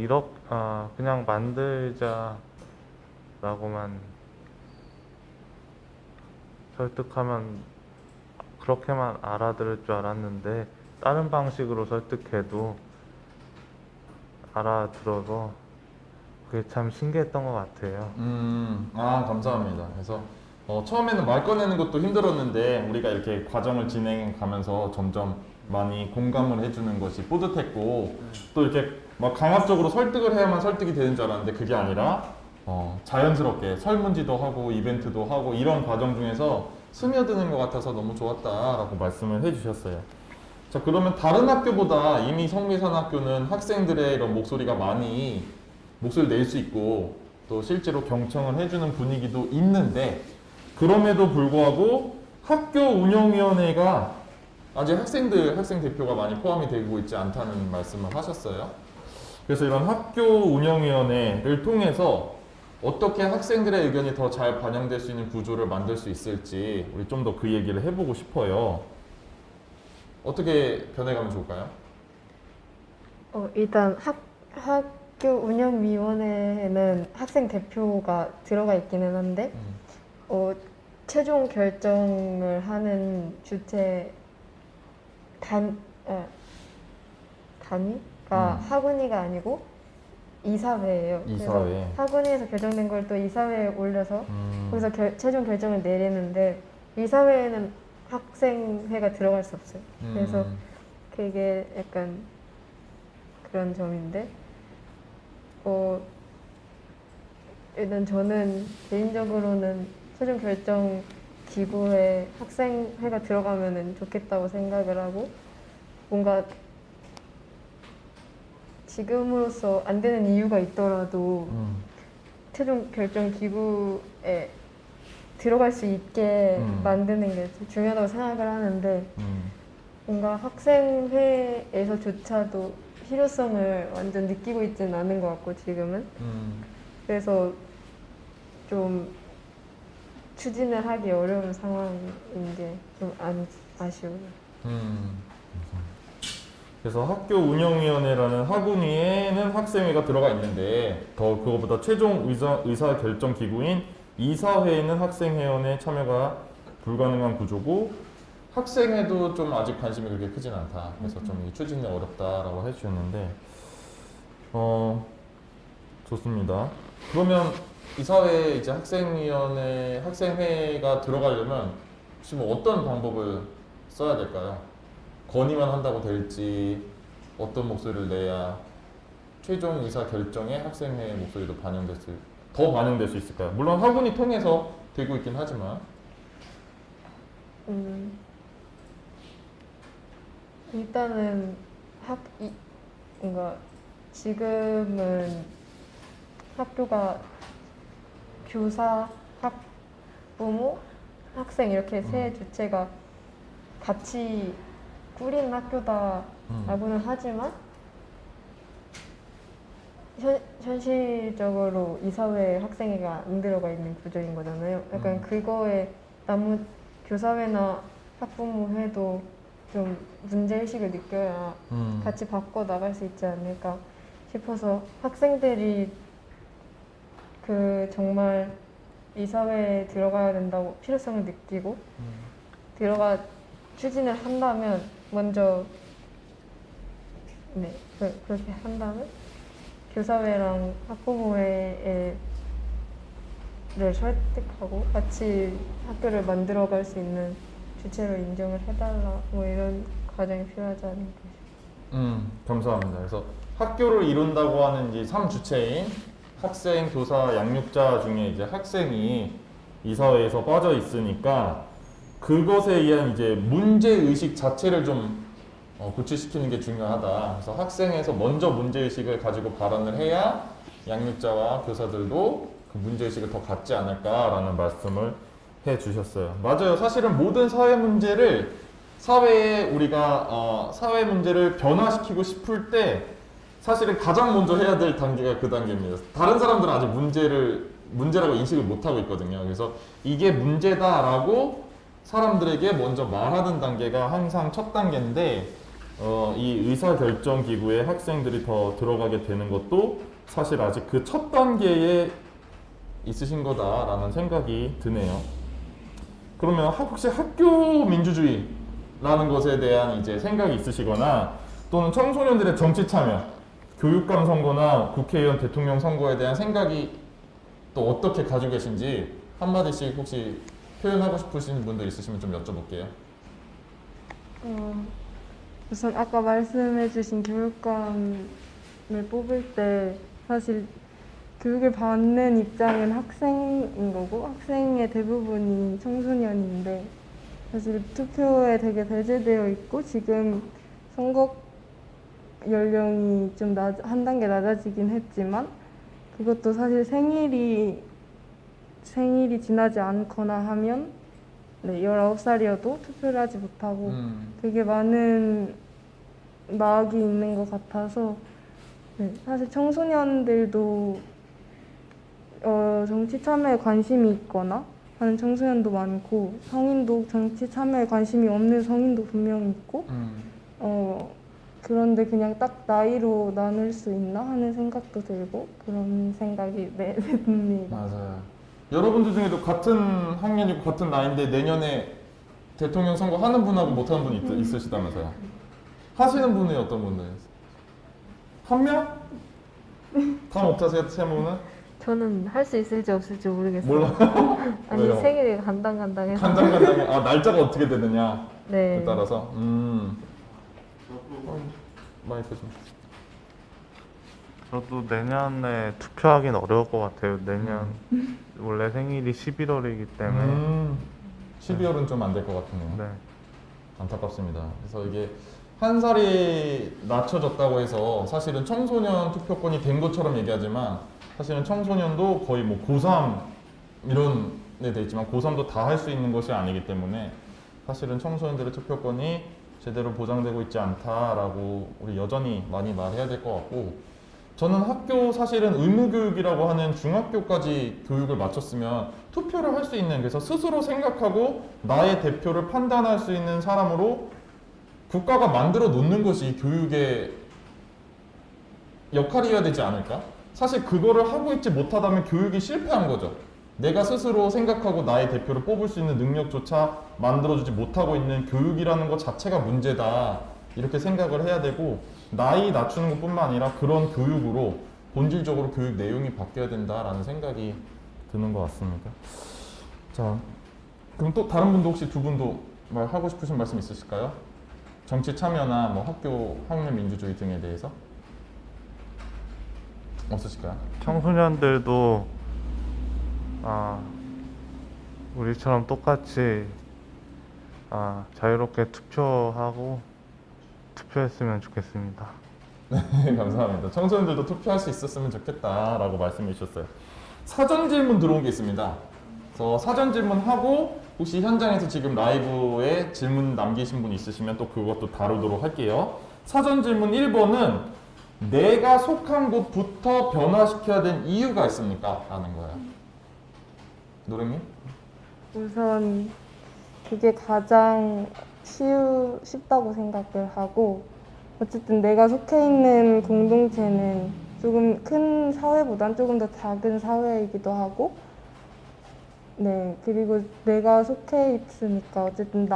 그냥 만들자 라고만 설득하면 그렇게만 알아들을 줄 알았는데 다른 방식으로 설득해도 알아들어서 그게 참 신기했던 것 같아요. 감사합니다. 그래서 처음에는 말 꺼내는 것도 힘들었는데 우리가 이렇게 과정을 진행해 가면서 점점 많이 공감을 해주는 것이 뿌듯했고 또 이렇게 막 강압적으로 설득을 해야만 설득이 되는 줄 알았는데 그게 아니라 자연스럽게 설문지도 하고 이벤트도 하고 이런 과정 중에서 스며드는 것 같아서 너무 좋았다라고 말씀을 해주셨어요. 자, 그러면 다른 학교보다 이미 성미산학교는 학생들의 이런 목소리가 많이 목소리를 낼 수 있고 또 실제로 경청을 해주는 분위기도 있는데 그럼에도 불구하고 학교 운영위원회가 아직 학생 대표가 많이 포함이 되고 있지 않다는 말씀을 하셨어요. 그래서 이런 학교 운영위원회를 통해서 어떻게 학생들의 의견이 더 잘 반영될 수 있는 구조를 만들 수 있을지 우리 좀 더 그 얘기를 해보고 싶어요. 어떻게 변해가면 좋을까요? 일단 학교 운영위원회에는 학생 대표가 들어가 있기는 한데 최종 결정을 하는 주체 단위가 학운위가 아니고 이사회예요. 이사회. 그래서 학운위에서 결정된 걸 또 이사회에 올려서 거기서 최종 결정을 내리는데 이사회에는 학생회가 들어갈 수 없어요. 그래서 그게 약간 그런 점인데 일단 저는 개인적으로는 최종 결정 기구에 학생회가 들어가면은 좋겠다고 생각을 하고 뭔가 지금으로서 안 되는 이유가 있더라도 최종 결정 기구에 들어갈 수 있게 만드는 게 중요하다고 생각을 하는데 뭔가 학생회에서조차도 필요성을 완전 느끼고 있지는 않은 것 같고 지금은 그래서 좀 추진을 하기 어려운 상황인 게 좀 아쉬워요. 그래서 학교 운영위원회라는 학운위에는 학생회가 들어가 있는데 더 그거보다 최종 의사 결정 기구인 이사회에는 학생회원의 참여가 불가능한 구조고 학생회도 좀 아직 관심이 그렇게 크진 않다. 그래서 좀 추진이 어렵다라고 해주셨는데 좋습니다. 그러면 이사회에 이제 학생회가 들어가려면 지금 어떤 방법을 써야 될까요? 건의만 한다고 될지 어떤 목소리를 내야 최종 의사 결정에 학생회의 목소리도 더 반영될 수 있을까요? 물론 학운이 통해서 되고 있긴 하지만 일단은 뭔가 지금은 학교가 교사, 학부모, 학생 이렇게 세 주체가 같이 꾸린 학교다라고는 하지만 현실적으로 이사회에 학생회가 안 들어가 있는 구조인 거잖아요. 약간 그거에 교사회나 학부모회도 좀 문제의식을 느껴야 같이 바꿔 나갈 수 있지 않을까 싶어서 학생들이 그 정말 이 사회에 들어가야 된다고 필요성을 느끼고 들어가 추진을 한다면 먼저 그렇게 한다면 교사회랑 학부모회를 설득하고 같이 학교를 만들어갈 수 있는 주체로 인정을 해달라 뭐 이런 과정이 필요하지 않을까. 감사합니다. 그래서 학교를 이룬다고 하는 이제 3주체인 학생, 교사, 양육자 중에 이제 학생이 이 사회에서 빠져 있으니까 그것에 의한 이제 문제 의식 자체를 좀 고취시키는 게 중요하다. 그래서 학생에서 먼저 문제 의식을 가지고 발언을 해야 양육자와 교사들도 그 문제 의식을 더 갖지 않을까라는 말씀을 해주셨어요. 맞아요. 사실은 모든 사회 문제를 사회에 우리가 사회 문제를 변화시키고 싶을 때 사실은 가장 먼저 해야 될 단계가 그 단계입니다. 다른 사람들은 아직 문제라고 인식을 못하고 있거든요. 그래서 이게 문제다라고 사람들에게 먼저 말하는 단계가 항상 첫 단계인데 이 의사결정기구에 학생들이 더 들어가게 되는 것도 사실 아직 그 첫 단계에 있으신 거다라는 생각이 드네요. 그러면 혹시 학교 민주주의라는 것에 대한 이제 생각이 있으시거나 또는 청소년들의 정치 참여, 교육감 선거나 국회의원 대통령 선거에 대한 생각이 또 어떻게 가지고 계신지 한마디씩 혹시 표현하고 싶으신 분들 있으시면 좀 여쭤볼게요. 우선 아까 말씀해주신 교육감을 뽑을 때 사실 교육을 받는 입장은 학생인 거고 학생의 대부분이 청소년인데 사실 투표에 되게 배제되어 있고 지금 선거 연령이 좀 한 단계 낮아지긴 했지만 그것도 사실 생일이 지나지 않거나 하면 19살이어도 투표를 하지 못하고 되게 많은 막이 있는 것 같아서 사실 청소년들도 정치 참여에 관심이 있거나 하는 청소년도 많고 성인도 정치 참여에 관심이 없는 성인도 분명히 있고 그런데 그냥 딱 나이로 나눌 수 있나 하는 생각도 들고 그런 생각이 듭니다. 맞아요. 여러분들 중에도 같은 학년이고 같은 나이인데 내년에 대통령 선거 하는 분하고 못하는 분이 있으시다면서요? 하시는 분이 어떤 분들? 한 명? 다 못하세요? 세 분은? 저는 할 수 있을지 없을지 모르겠어요. 몰라. 아니 왜요? 생일이 간당간당해서. 간당간당해. 날짜가 어떻게 되느냐에 네. 따라서. 마이크 좀. 저도 내년에 투표하긴 어려울 것 같아요. 내년 원래 생일이 11월이기 때문에 12월은 좀 안 될 것 같네요. 네. 안타깝습니다. 그래서 이게 한 살이 낮춰졌다고 해서 사실은 청소년 투표권이 된 것처럼 얘기하지만 사실은 청소년도 거의 뭐 고3 이런 데 있지만 고3도 다 할 수 있는 것이 아니기 때문에 사실은 청소년들의 투표권이 제대로 보장되고 있지 않다라고 우리 여전히 많이 말해야 될 것 같고 저는 학교 사실은 의무교육이라고 하는 중학교까지 교육을 마쳤으면 투표를 할 수 있는 그래서 스스로 생각하고 나의 대표를 판단할 수 있는 사람으로 국가가 만들어 놓는 것이 교육의 역할이어야 되지 않을까? 사실 그거를 하고 있지 못하다면 교육이 실패한 거죠. 내가 스스로 생각하고 나의 대표를 뽑을 수 있는 능력조차 만들어주지 못하고 있는 교육이라는 것 자체가 문제다. 이렇게 생각을 해야 되고 나이 낮추는 것뿐만 아니라 그런 교육으로 본질적으로 교육 내용이 바뀌어야 된다라는 생각이 드는 것 같습니다. 자, 그럼 또 다른 분도 혹시 두 분도 하고 싶으신 말씀 있으실까요? 정치 참여나 뭐 학교 학력 민주주의 등에 대해서 없으실까요? 청소년들도 우리처럼 똑같이 자유롭게 투표했으면 좋겠습니다. 네, 감사합니다. 청소년들도 투표할 수 있었으면 좋겠다라고 말씀해 주셨어요. 사전 질문 들어온 게 있습니다. 그래서 사전 질문하고 혹시 현장에서 지금 라이브에 질문 남기신 분 있으시면 또 그것도 다루도록 할게요. 사전 질문 1번은 내가 속한 곳부터 변화시켜야 된 이유가 있습니까? 라는 거예요. 노랭님? 우선 그게 가장 쉽다고 생각을 하고 어쨌든 내가 속해 있는 공동체는 조금 큰 사회보단 조금 더 작은 사회이기도 하고, 네, 그리고 내가 속해 있으니까 어쨌든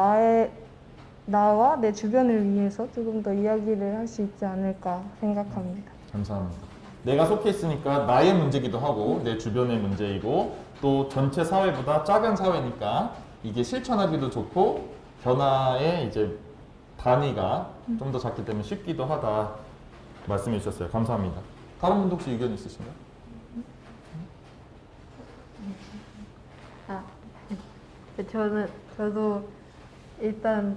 나와 내 주변을 위해서 조금 더 이야기를 할 수 있지 않을까 생각합니다. 감사합니다. 내가 속해 있으니까 나의 문제기도 하고 내 주변의 문제이고 또 전체 사회보다 작은 사회니까 이게 실천하기도 좋고 변화의 이제 단위가 좀 더 작기 때문에 쉽기도 하다 말씀해 주셨어요. 감사합니다. 다른 분도 혹시 의견 있으신가요? 저도 일단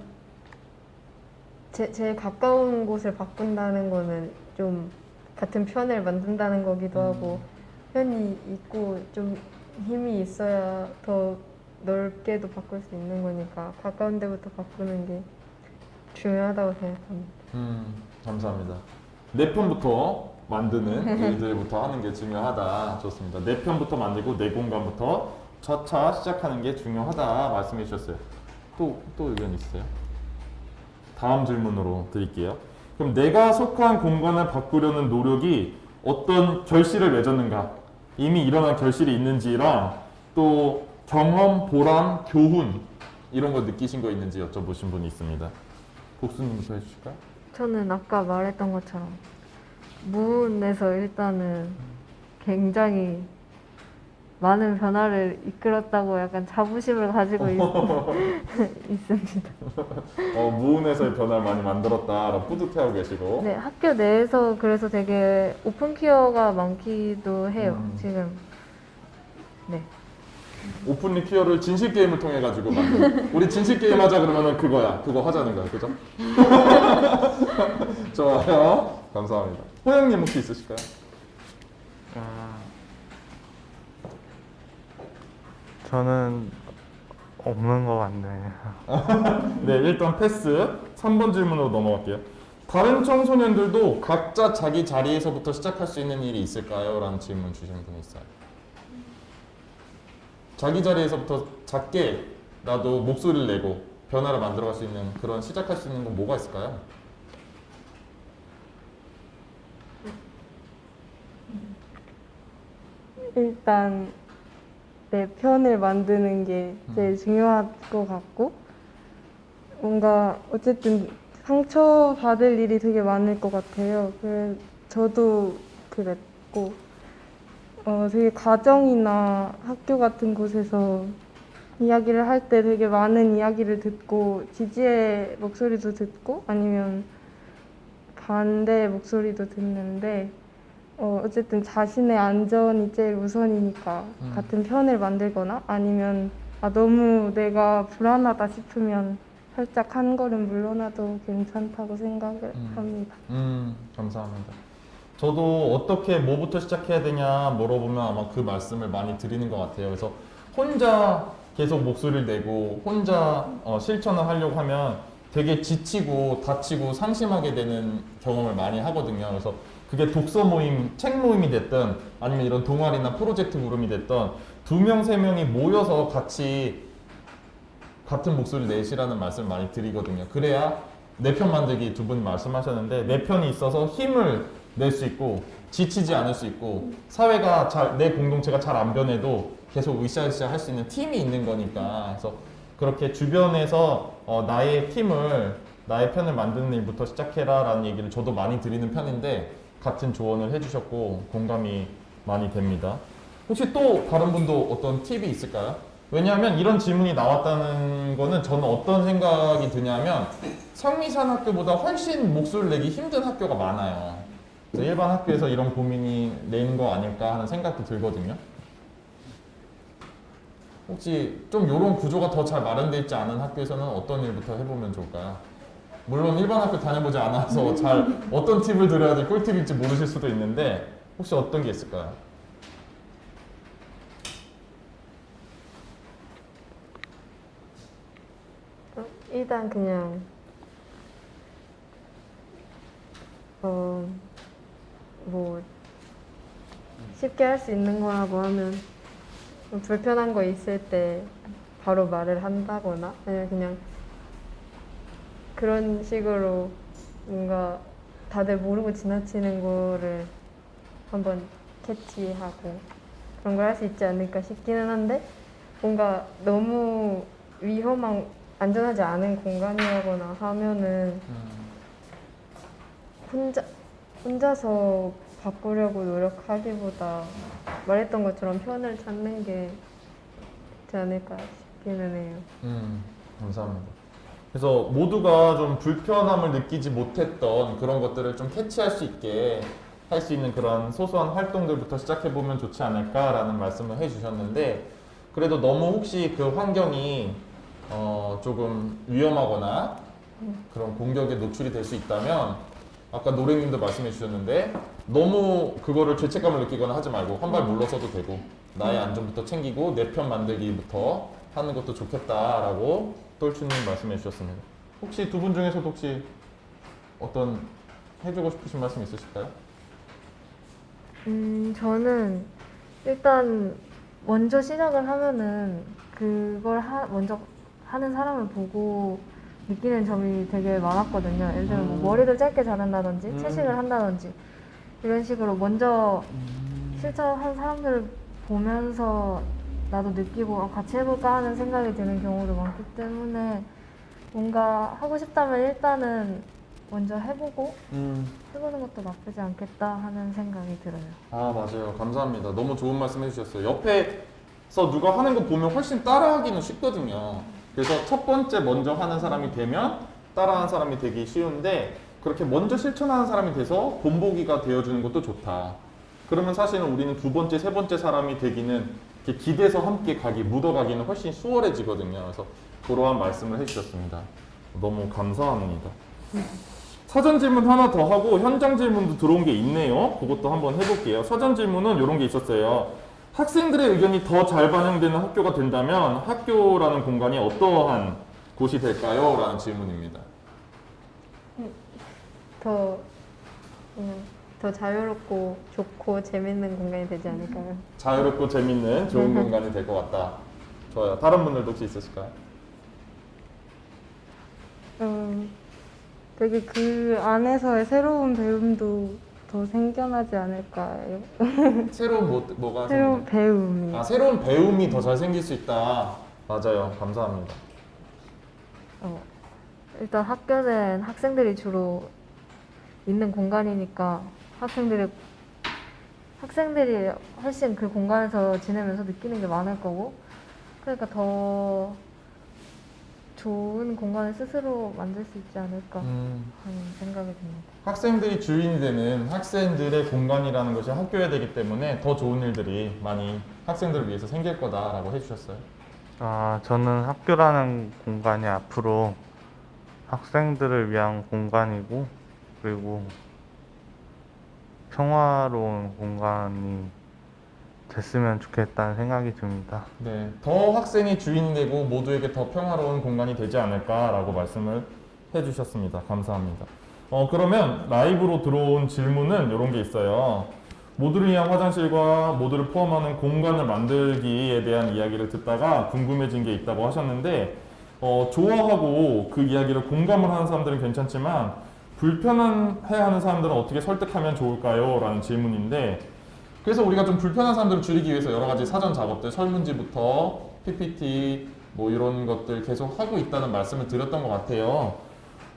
제일 가까운 곳을 바꾼다는 거는 좀 같은 편을 만든다는 거기도 하고, 편이 있고 좀 힘이 있어야 더 넓게도 바꿀 수 있는 거니까 가까운 데부터 바꾸는 게 중요하다고 생각합니다. 감사합니다. 내 편부터 만드는 일들부터 하는 게 중요하다. 좋습니다. 내 편부터 만들고 내 공간부터 차차 시작하는 게 중요하다 말씀해 주셨어요. 또 의견 있으세요? 다음 질문으로 드릴게요. 그럼 내가 속한 공간을 바꾸려는 노력이 어떤 결실을 맺었는가? 이미 일어난 결실이 있는지랑 또 경험, 보람, 교훈 이런 거 느끼신 거 있는지 여쭤보신 분이 있습니다. 복수님부터 해주실까요? 저는 아까 말했던 것처럼 무운에서 일단은 굉장히 많은 변화를 이끌었다고 약간 자부심을 가지고 있습니다. 무운에서의 변화를 많이 만들었다라고 뿌듯해하고 계시고. 네, 학교 내에서 그래서 되게 오픈 퀴어가 많기도 해요. 지금. 네. 오픈 리퀴어를 진실 게임을 통해 가지고 만든. 우리 진실 게임 하자 그러면은 그거야. 그거 하자는 거야. 그죠? 좋아요. 감사합니다. 호영님 혹시 있으실까요? 저는 없는 것 같네요. 네, 일단 패스. 3번 질문으로 넘어갈게요. 다른 청소년들도 각자 자기 자리에서부터 시작할 수 있는 일이 있을까요? 라는 질문 주시는 분이 있어요. 자기 자리에서부터 작게 나도 목소리를 내고 변화를 만들어갈 수 있는 그런 시작할 수 있는 건 뭐가 있을까요? 일단 내 편을 만드는 게 제일 중요할 것 같고, 뭔가 어쨌든 상처받을 일이 되게 많을 것 같아요. 저도 그랬고, 되게 가정이나 학교 같은 곳에서 이야기를 할 때 되게 많은 이야기를 듣고 지지의 목소리도 듣고 아니면 반대의 목소리도 듣는데, 어쨌든 자신의 안전이 제일 우선이니까 같은 편을 만들거나 아니면 너무 내가 불안하다 싶으면 살짝 한 걸음 물러나도 괜찮다고 생각을 합니다. 감사합니다. 저도 어떻게 뭐부터 시작해야 되냐 물어보면 아마 그 말씀을 많이 드리는 것 같아요. 그래서 혼자 계속 목소리를 내고 혼자 실천을 하려고 하면 되게 지치고 다치고 상심하게 되는 경험을 많이 하거든요. 그래서 그게 독서 모임, 책 모임이 됐든 아니면 이런 동아리나 프로젝트 그룹이 됐든 2명, 3명이 모여서 같이 같은 목소리를 내시라는 말씀을 많이 드리거든요. 그래야 내 편 만들기 두 분이 말씀하셨는데 내 편이 있어서 힘을 낼 수 있고 지치지 않을 수 있고 사회가 내 공동체가 잘 안 변해도 계속 으쌰으쌰 할 수 있는 팀이 있는 거니까 그래서 그렇게 주변에서 나의 편을 만드는 일부터 시작해라 라는 얘기를 저도 많이 드리는 편인데 같은 조언을 해주셨고 공감이 많이 됩니다. 혹시 또 다른 분도 어떤 팁이 있을까요? 왜냐하면 이런 질문이 나왔다는 거는 저는 어떤 생각이 드냐면 성미산 학교보다 훨씬 목소리를 내기 힘든 학교가 많아요. 그래서 일반 학교에서 이런 고민이 내는 거 아닐까 하는 생각도 들거든요. 혹시 좀 이런 구조가 더 잘 마련되어 있지 않은 학교에서는 어떤 일부터 해보면 좋을까요? 물론 일반 학교 다녀보지 않아서 잘 어떤 팁을 드려야 될 꿀팁일지 모르실 수도 있는데 혹시 어떤 게 있을까요? 일단 그냥 뭐 쉽게 할 수 있는 거라고 하면 불편한 거 있을 때 바로 말을 한다거나 아니면 그냥 그런 식으로 뭔가 다들 모르고 지나치는 거를 한번 캐치하고 그런 걸 할 수 있지 않을까 싶기는 한데 뭔가 너무 위험한 안전하지 않은 공간이라거나 하면은 혼자서 바꾸려고 노력하기보다 말했던 것처럼 편을 찾는 게 있지 않을까 싶기는 해요. 감사합니다. 그래서 모두가 좀 불편함을 느끼지 못했던 그런 것들을 좀 캐치할 수 있게 할 수 있는 그런 소소한 활동들부터 시작해보면 좋지 않을까라는 말씀을 해주셨는데, 그래도 너무 혹시 그 환경이 조금 위험하거나 그런 공격에 노출이 될 수 있다면, 아까 노래님도 말씀해 주셨는데 너무 그거를 죄책감을 느끼거나 하지 말고 한 발 물러서도 되고 나의 안전부터 챙기고 내 편 만들기부터 하는 것도 좋겠다라고 똘추님 말씀해 주셨습니다. 혹시 두 분 중에서도 혹시 어떤 해주고 싶으신 말씀 있으실까요? 저는 일단 먼저 시작을 하면은 그걸 먼저 하는 사람을 보고 느끼는 점이 되게 많았거든요. 예를 들면 뭐 머리를 짧게 자른다든지 채식을 한다든지 이런 식으로 먼저 실천한 사람들을 보면서 나도 느끼고 같이 해볼까 하는 생각이 드는 경우도 많기 때문에 뭔가 하고 싶다면 일단은 먼저 해보고 해보는 것도 나쁘지 않겠다 하는 생각이 들어요. 아, 맞아요. 감사합니다. 너무 좋은 말씀 해주셨어요. 옆에서 누가 하는 거 보면 훨씬 따라하기는 쉽거든요. 그래서 첫 번째 먼저 하는 사람이 되면 따라하는 사람이 되기 쉬운데, 그렇게 먼저 실천하는 사람이 돼서 본보기가 되어주는 것도 좋다. 그러면 사실은 우리는 두 번째, 세 번째 사람이 되기는 이렇게 기대서 함께 묻어가기는 훨씬 수월해지거든요. 그래서 그러한 말씀을 해주셨습니다. 너무 감사합니다. 사전 질문 하나 더 하고 현장 질문도 들어온 게 있네요. 그것도 한번 해볼게요. 사전 질문은 이런 게 있었어요. 학생들의 의견이 더 잘 반영되는 학교가 된다면 학교라는 공간이 어떠한 곳이 될까요? 라는 질문입니다. 더 자유롭고 좋고 재밌는 공간이 되지 않을까요? 자유롭고 재밌는 좋은 공간이 될 것 같다. 좋아요. 다른 분들도 혹시 있으실까요? 되게 그 안에서의 새로운 배움도 더 생겨나지 않을까요? 새로운 뭐가 새로운 배움이. 아, 새로운 배움이 더 잘 생길 수 있다. 맞아요. 감사합니다. 일단 학교는 학생들이 주로 있는 공간이니까 학생들이 훨씬 그 공간에서 지내면서 느끼는 게 많을 거고, 그러니까 더 좋은 공간을 스스로 만들 수 있지 않을까 하는 생각이 듭니다. 학생들이 주인이 되는 학생들의 공간이라는 것이 학교여야 되기 때문에 더 좋은 일들이 많이 학생들을 위해서 생길 거다라고 해주셨어요. 저는 학교라는 공간이 앞으로 학생들을 위한 공간이고, 그리고 평화로운 공간이 됐으면 좋겠다는 생각이 듭니다. 네, 더 학생이 주인이 되고 모두에게 더 평화로운 공간이 되지 않을까라고 말씀을 해주셨습니다. 감사합니다. 그러면 라이브로 들어온 질문은 이런 게 있어요. 모두를 위한 화장실과 모두를 포함하는 공간을 만들기에 대한 이야기를 듣다가 궁금해진 게 있다고 하셨는데, 좋아하고 그 이야기를 공감을 하는 사람들은 괜찮지만 불편해하는 사람들은 어떻게 설득하면 좋을까요? 라는 질문인데, 그래서 우리가 좀 불편한 사람들을 줄이기 위해서 여러 가지 사전 작업들, 설문지부터 PPT 뭐 이런 것들 계속 하고 있다는 말씀을 드렸던 것 같아요.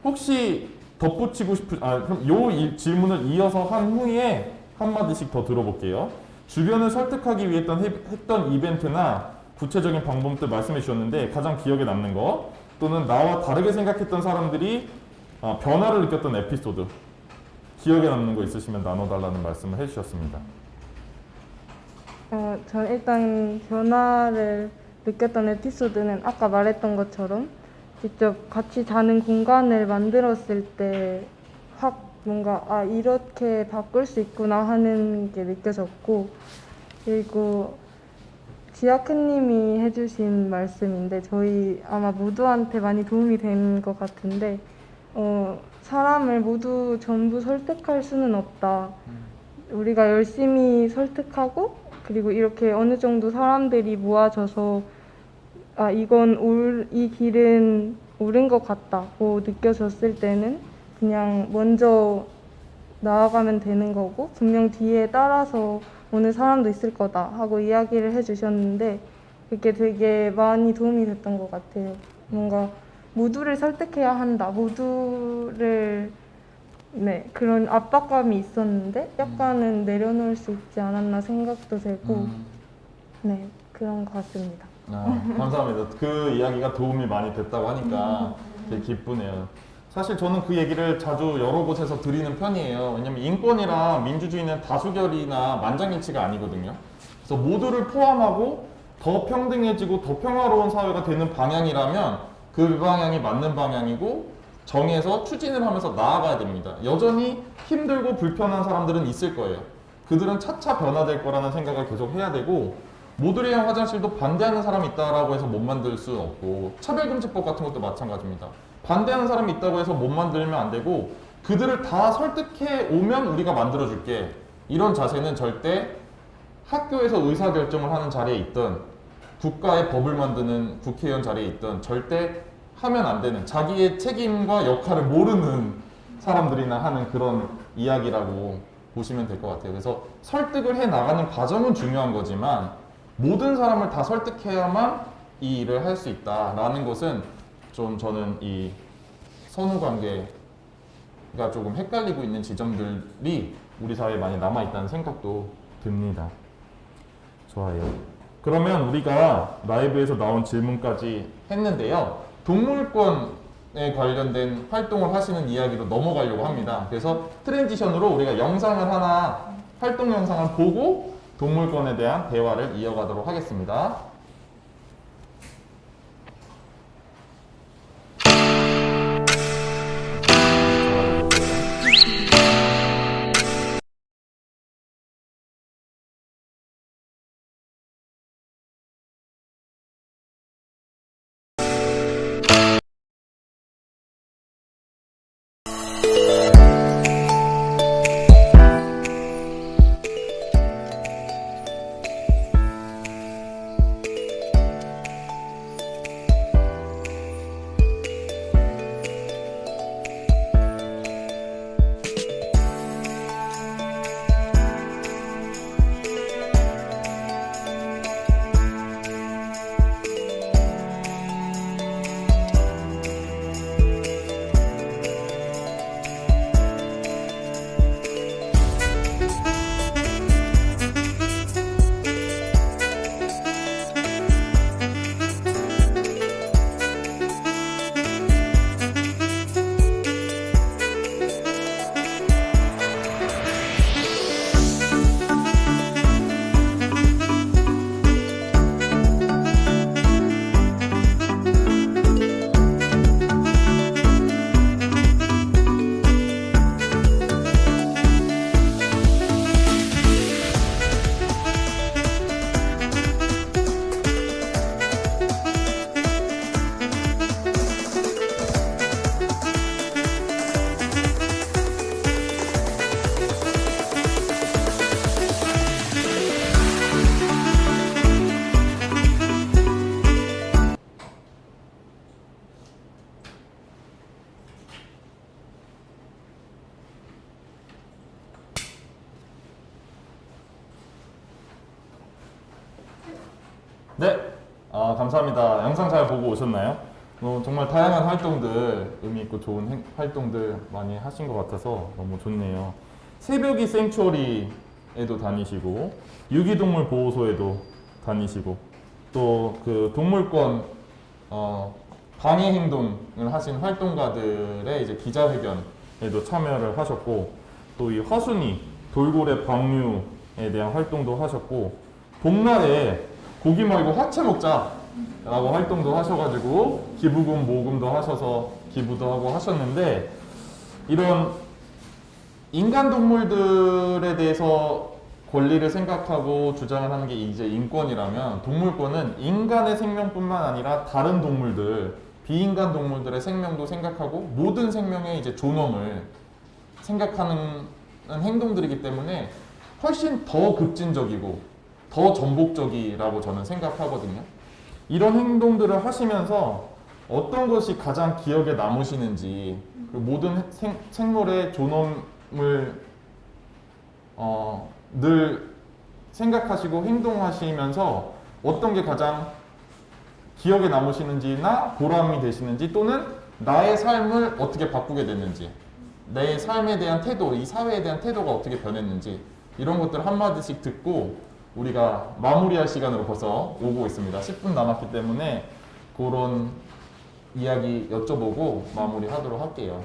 혹시 덧붙이고 그럼 요 질문을 이어서 한 후에 한마디씩 더 들어볼게요. 주변을 설득하기 위해 했던 이벤트나 구체적인 방법들 말씀해 주셨는데, 가장 기억에 남는 거 또는 나와 다르게 생각했던 사람들이 변화를 느꼈던 에피소드, 기억에 남는 거 있으시면 나눠달라는 말씀을 해주셨습니다. 전 일단 변화를 느꼈던 에피소드는 아까 말했던 것처럼 직접 같이 자는 공간을 만들었을 때 확 뭔가 이렇게 바꿀 수 있구나 하는 게 느껴졌고, 그리고 지아크님이 해주신 말씀인데 저희 아마 모두한테 많이 도움이 된 것 같은데, 사람을 모두 전부 설득할 수는 없다. 우리가 열심히 설득하고 그리고 이렇게 어느 정도 사람들이 모아져서 이 길은 옳은 것 같다고 느껴졌을 때는 그냥 먼저 나아가면 되는 거고 분명 뒤에 따라서 오는 사람도 있을 거다 하고 이야기를 해주셨는데 그게 되게 많이 도움이 됐던 것 같아요. 뭔가 모두를 설득해야 한다. 모두를 네, 그런 압박감이 있었는데 약간은 내려놓을 수 있지 않았나 생각도 되고 네, 그런 것 같습니다. 감사합니다. 그 이야기가 도움이 많이 됐다고 하니까 되게 기쁘네요. 사실 저는 그 얘기를 자주 여러 곳에서 드리는 편이에요. 왜냐면 인권이랑 민주주의는 다수결이나 만장일치가 아니거든요. 그래서 모두를 포함하고 더 평등해지고 더 평화로운 사회가 되는 방향이라면 그 방향이 맞는 방향이고 정해서 추진을 하면서 나아가야 됩니다. 여전히 힘들고 불편한 사람들은 있을 거예요. 그들은 차차 변화될 거라는 생각을 계속 해야 되고 모두를 위한 화장실도 반대하는 사람이 있다라고 해서 못 만들 수 없고 차별금지법 같은 것도 마찬가지입니다. 반대하는 사람이 있다고 해서 못 만들면 안 되고 그들을 다 설득해 오면 우리가 만들어줄게. 이런 자세는 절대 학교에서 의사결정을 하는 자리에 있든 국가의 법을 만드는 국회의원 자리에 있든 절대 하면 안 되는 자기의 책임과 역할을 모르는 사람들이나 하는 그런 이야기라고 보시면 될 것 같아요. 그래서 설득을 해 나가는 과정은 중요한 거지만 모든 사람을 다 설득해야만 이 일을 할 수 있다라는 것은 좀 저는 이 선후 관계가 조금 헷갈리고 있는 지점들이 우리 사회에 많이 남아있다는 생각도 듭니다. 좋아요. 그러면 우리가 라이브에서 나온 질문까지 했는데요. 동물권에 관련된 활동을 하시는 이야기로 넘어가려고 합니다. 그래서 트랜지션으로 우리가 영상을 하나, 활동 영상을 보고 동물권에 대한 대화를 이어가도록 하겠습니다. 네, 감사합니다. 영상 잘 보고 오셨나요? 정말 다양한 활동들, 의미 있고 좋은 활동들 많이 하신 것 같아서 너무 좋네요. 새벽이 생츄어리에도 다니시고 유기동물 보호소에도 다니시고 또 그 동물권 방해 행동을 하신 활동가들의 이제 기자회견에도 참여를 하셨고 또 이 화순이 돌고래 방류에 대한 활동도 하셨고 봄날에 고기 말고 화채 먹자라고 활동도 하셔가지고 기부금 모금도 하셔서 기부도 하고 하셨는데 이런 인간 동물들에 대해서 권리를 생각하고 주장을 하는 게 이제 인권이라면 동물권은 인간의 생명뿐만 아니라 다른 동물들, 비인간 동물들의 생명도 생각하고 모든 생명의 이제 존엄을 생각하는 행동들이기 때문에 훨씬 더 급진적이고 더 전복적이라고 저는 생각하거든요. 이런 행동들을 하시면서 어떤 것이 가장 기억에 남으시는지 그리고 모든 생물의 존엄을 늘 생각하시고 행동하시면서 어떤 게 가장 기억에 남으시는지나 보람이 되시는지, 또는 나의 삶을 어떻게 바꾸게 됐는지, 내 삶에 대한 태도, 이 사회에 대한 태도가 어떻게 변했는지, 이런 것들 한마디씩 듣고 우리가 마무리할 시간으로 벌써 오고 있습니다. 10분 남았기 때문에 그런 이야기 여쭤보고 마무리하도록 할게요.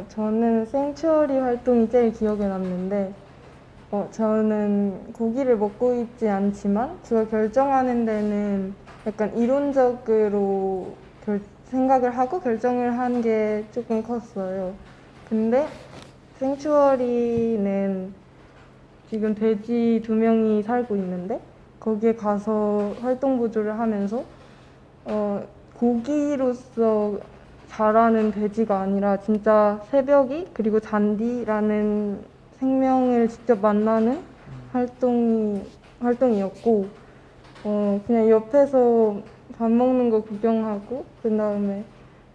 저는 생츄어리 활동이 제일 기억에 남는데, 저는 고기를 먹고 있지 않지만 그걸 결정하는 데는 약간 이론적으로 생각을 하고 결정을 한 게 조금 컸어요. 근데 생츄어리는 지금 돼지 2명이 살고 있는데, 거기에 가서 활동 보조를 하면서 고기로서 자라는 돼지가 아니라 진짜 새벽이 그리고 잔디라는 생명을 직접 만나는 활동이었고, 그냥 옆에서 밥 먹는 거 구경하고 그 다음에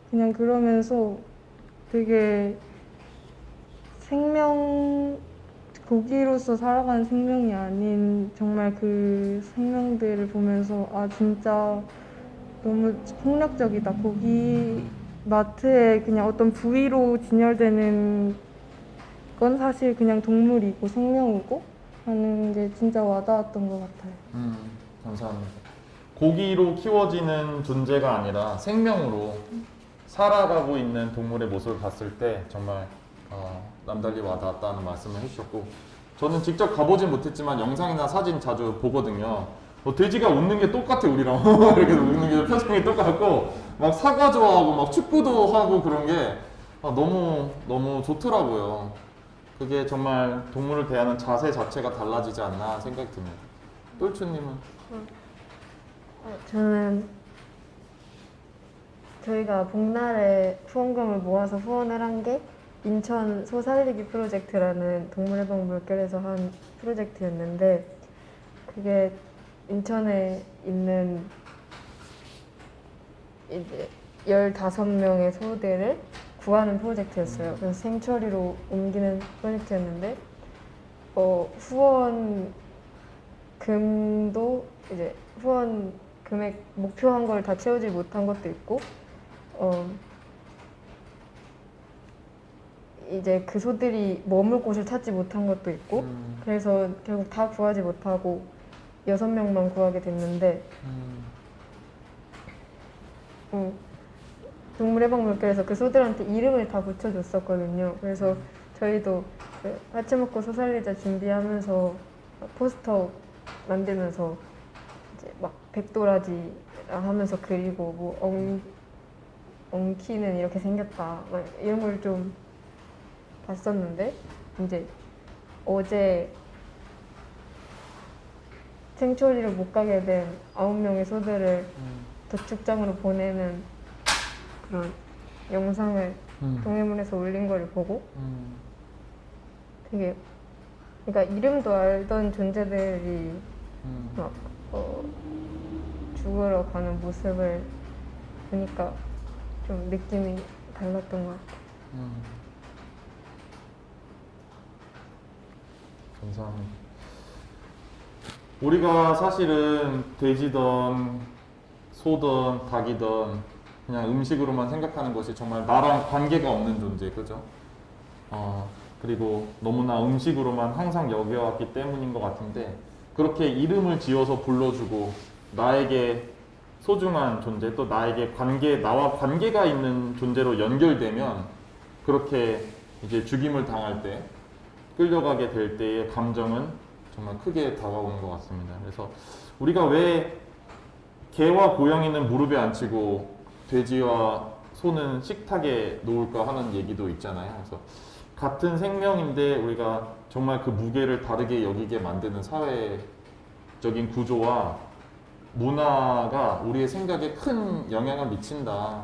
그냥 그러면서 되게 고기로서 살아가는 생명이 아닌 정말 그 생명들을 보면서 진짜 너무 폭력적이다. 고기 마트에 그냥 어떤 부위로 진열되는 건 사실 그냥 동물이고 생명이고 하는 게 진짜 와닿았던 것 같아요. 감사합니다. 고기로 키워지는 존재가 아니라 생명으로 살아가고 있는 동물의 모습을 봤을 때 정말 남달리 와닿았다는 말씀을 해주셨고, 저는 직접 가보진 못했지만 영상이나 사진 자주 보거든요. 돼지가 웃는 게 똑같아, 우리랑. 이렇게 웃는 게 표정이 똑같고, 막 사과 좋아하고 막 축구도 하고 그런 게 너무 좋더라고요. 그게 정말 동물을 대하는 자세 자체가 달라지지 않나 생각이 듭니다. 똘추님은? 저는 저희가 복날에 후원금을 모아서 후원을 한 게 인천 소 살리기 프로젝트라는 동물해방 물결에서 한 프로젝트였는데, 그게 인천에 있는 이제 15명의 소들을 구하는 프로젝트였어요. 그래서 생처리로 옮기는 프로젝트였는데, 후원금도 이제 후원 금액 목표한 걸 다 채우지 못한 것도 있고, 이제 그 소들이 머물 곳을 찾지 못한 것도 있고, 그래서 결국 다 구하지 못하고 6명만 구하게 됐는데, 동물해방 물결에서 그 소들한테 이름을 다 붙여줬었거든요. 그래서 저희도 그 하체 먹고 소 살리자 준비하면서 포스터 만들면서 이제 막 백도라지 하면서 그리고 뭐 엉키는 이렇게 생겼다 막 이런 걸 좀 봤었는데, 이제 어제 생초리를 못 가게 된 9명의 소들을 도축장으로 보내는 그런 영상을 동해문에서 올린 걸 보고 되게, 그러니까 이름도 알던 존재들이 막 죽으러 가는 모습을 보니까 좀 느낌이 달랐던 것 같아요. 감사합니다. 우리가 사실은 돼지든 소든 닭이든 그냥 음식으로만 생각하는 것이 정말 나랑 관계가 없는 존재, 그죠? 그리고 너무나 음식으로만 항상 여겨왔기 때문인 것 같은데, 그렇게 이름을 지어서 불러주고 나에게 소중한 존재, 또 나에게 나와 관계가 있는 존재로 연결되면 그렇게 이제 죽임을 당할 때, 끌려가게 될 때의 감정은 정말 크게 다가오는 것 같습니다. 그래서 우리가 왜 개와 고양이는 무릎에 앉히고 돼지와 소는 식탁에 놓을까 하는 얘기도 있잖아요. 그래서 같은 생명인데 우리가 정말 그 무게를 다르게 여기게 만드는 사회적인 구조와 문화가 우리의 생각에 큰 영향을 미친다.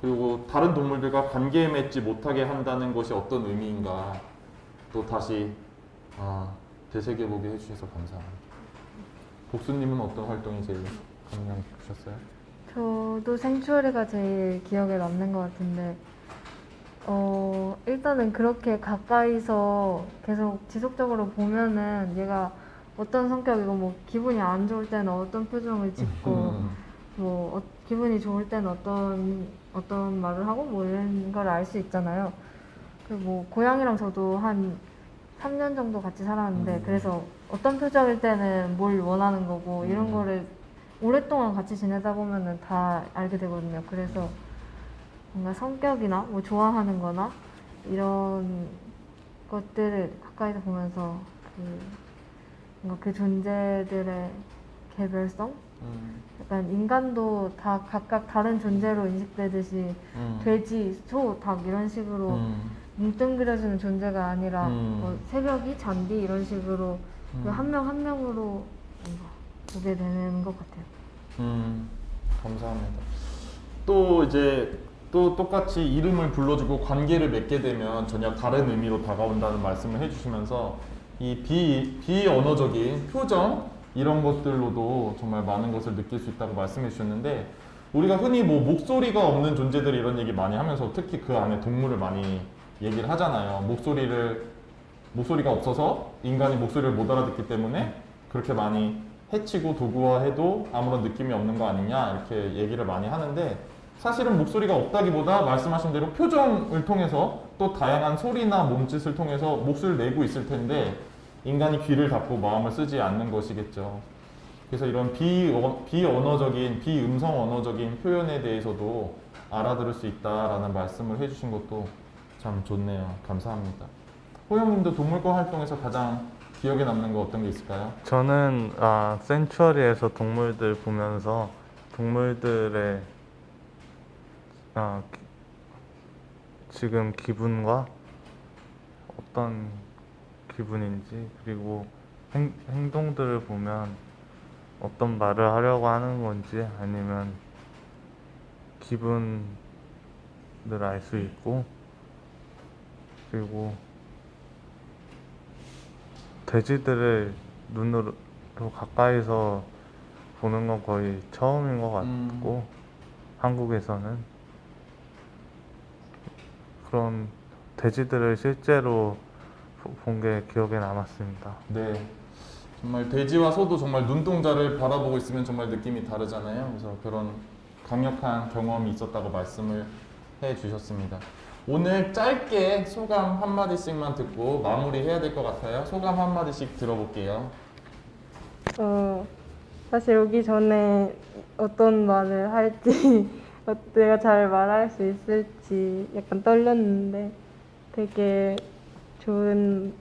그리고 다른 동물들과 관계 맺지 못하게 한다는 것이 어떤 의미인가 또 다시 되새겨보게 해주셔서 감사합니다. 복수님은 어떤 활동이 제일 감명 깊으셨어요? 저도 생추어리가 제일 기억에 남는 것 같은데, 일단은 그렇게 가까이서 계속 지속적으로 보면은 얘가 어떤 성격이고, 뭐, 기분이 안 좋을 때는 어떤 표정을 짓고, 뭐, 기분이 좋을 때는 어떤 말을 하고, 뭐, 이런 걸 알 수 있잖아요. 그리고 뭐, 고양이랑 저도 한 3년 정도 같이 살았는데, 그래서 어떤 표정일 때는 뭘 원하는 거고, 이런 거를 오랫동안 같이 지내다 보면은 다 알게 되거든요. 그래서 뭔가 성격이나 뭐 좋아하는 거나 이런 것들을 가까이서 보면서 뭔가 그 존재들의 개별성? 약간 인간도 다 각각 다른 존재로 인식되듯이 돼지, 소, 닭 이런 식으로 뭉뚱그려지는 존재가 아니라 뭐 새벽이, 잔디 이런 식으로 한 명 한 명으로 뭔가 보게 되는 것 같아요. 감사합니다. 또 이제 또 똑같이 이름을 불러주고 관계를 맺게 되면 전혀 다른 의미로 다가온다는 말씀을 해주시면서 이 비언어적인 표정 이런 것들로도 정말 많은 것을 느낄 수 있다고 말씀해 주셨는데, 우리가 흔히 뭐 목소리가 없는 존재들이 이런 얘기 많이 하면서 특히 그 안에 동물을 많이 얘기를 하잖아요. 목소리가 없어서 인간이 목소리를 못 알아듣기 때문에 그렇게 많이 해치고 도구화해도 아무런 느낌이 없는 거 아니냐 이렇게 얘기를 많이 하는데, 사실은 목소리가 없다기보다 말씀하신 대로 표정을 통해서 또 다양한 소리나 몸짓을 통해서 몫을 내고 있을 텐데 인간이 귀를 닫고 마음을 쓰지 않는 것이겠죠. 그래서 이런 비언어적인, 비음성 언어적인 표현에 대해서도 알아들을 수 있다라는 말씀을 해주신 것도 참 좋네요. 감사합니다. 호영님도 동물권 활동에서 가장 기억에 남는 거 어떤 게 있을까요? 저는 센츄어리에서 동물들 보면서 동물들의 지금 기분과 어떤 기분인지, 그리고 행동들을 보면 어떤 말을 하려고 하는 건지 아니면 기분을 알 수 있고, 그리고 돼지들을 눈으로 가까이서 보는 건 거의 처음인 것 같고, 한국에서는 그런 돼지들을 실제로 본 게 기억에 남았습니다. 네. 정말 돼지와 소도 정말 눈동자를 바라보고 있으면 정말 느낌이 다르잖아요. 그래서 그런 강력한 경험이 있었다고 말씀을 해 주셨습니다. 오늘 짧게 소감 한마디씩만 듣고 마무리해야 될 것 같아요. 소감 한마디씩 들어볼게요. 사실 오기 전에 어떤 말을 할지 내가 잘 말할 수 있을지 약간 떨렸는데 되게 좋은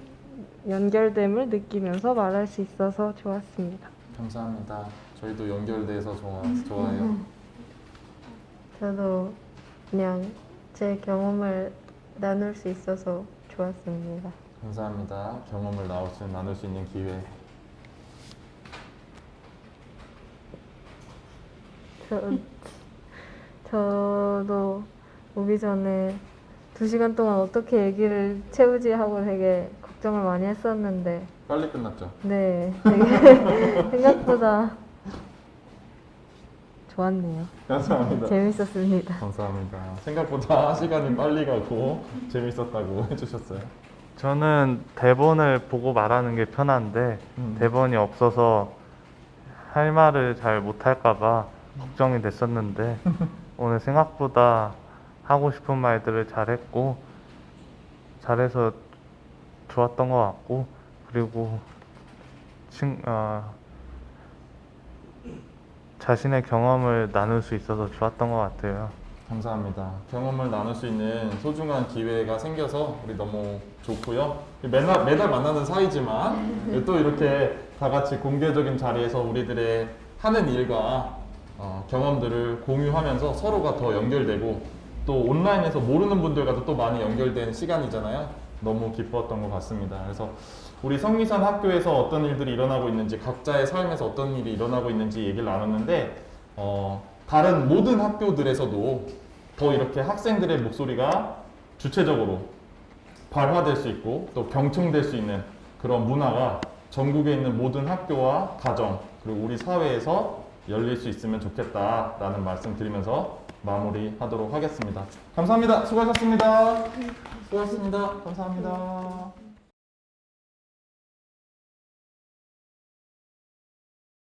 연결됨을 느끼면서 말할 수 있어서 좋았습니다. 감사합니다. 저희도 연결돼서 좋아요. 저도 그냥 제 경험을 나눌 수 있어서 좋았습니다. 감사합니다. 경험을 나눌 수 있는 기회. 저도 오기 전에 2시간 동안 어떻게 얘기를 채우지 하고 되게 걱정을 많이 했었는데, 빨리 끝났죠? 네, 되게 생각보다 좋았네요. 감사합니다. 재밌었습니다. 감사합니다. 생각보다 시간이 빨리 가고 재밌었다고 해주셨어요. 저는 대본을 보고 말하는 게 편한데 대본이 없어서 할 말을 잘 못할까봐 걱정이 됐었는데 오늘 생각보다 하고 싶은 말들을 잘했고 잘해서 좋았던 것 같고, 그리고 자신의 경험을 나눌 수 있어서 좋았던 것 같아요. 감사합니다. 경험을 나눌 수 있는 소중한 기회가 생겨서 우리 너무 좋고요. 매달 만나는 사이지만 또 이렇게 다 같이 공개적인 자리에서 우리들의 하는 일과 경험들을 공유하면서 서로가 더 연결되고 또 온라인에서 모르는 분들과도 또 많이 연결된 시간이잖아요. 너무 기뻤던 것 같습니다. 그래서 우리 성미산 학교에서 어떤 일들이 일어나고 있는지, 각자의 삶에서 어떤 일이 일어나고 있는지 얘기를 나눴는데 다른 모든 학교들에서도 더 이렇게 학생들의 목소리가 주체적으로 발화될 수 있고 또 경청될 수 있는 그런 문화가 전국에 있는 모든 학교와 가정 그리고 우리 사회에서 열릴 수 있으면 좋겠다라는 말씀 드리면서 마무리하도록 하겠습니다. 감사합니다. 수고하셨습니다. 수고하셨습니다. 감사합니다.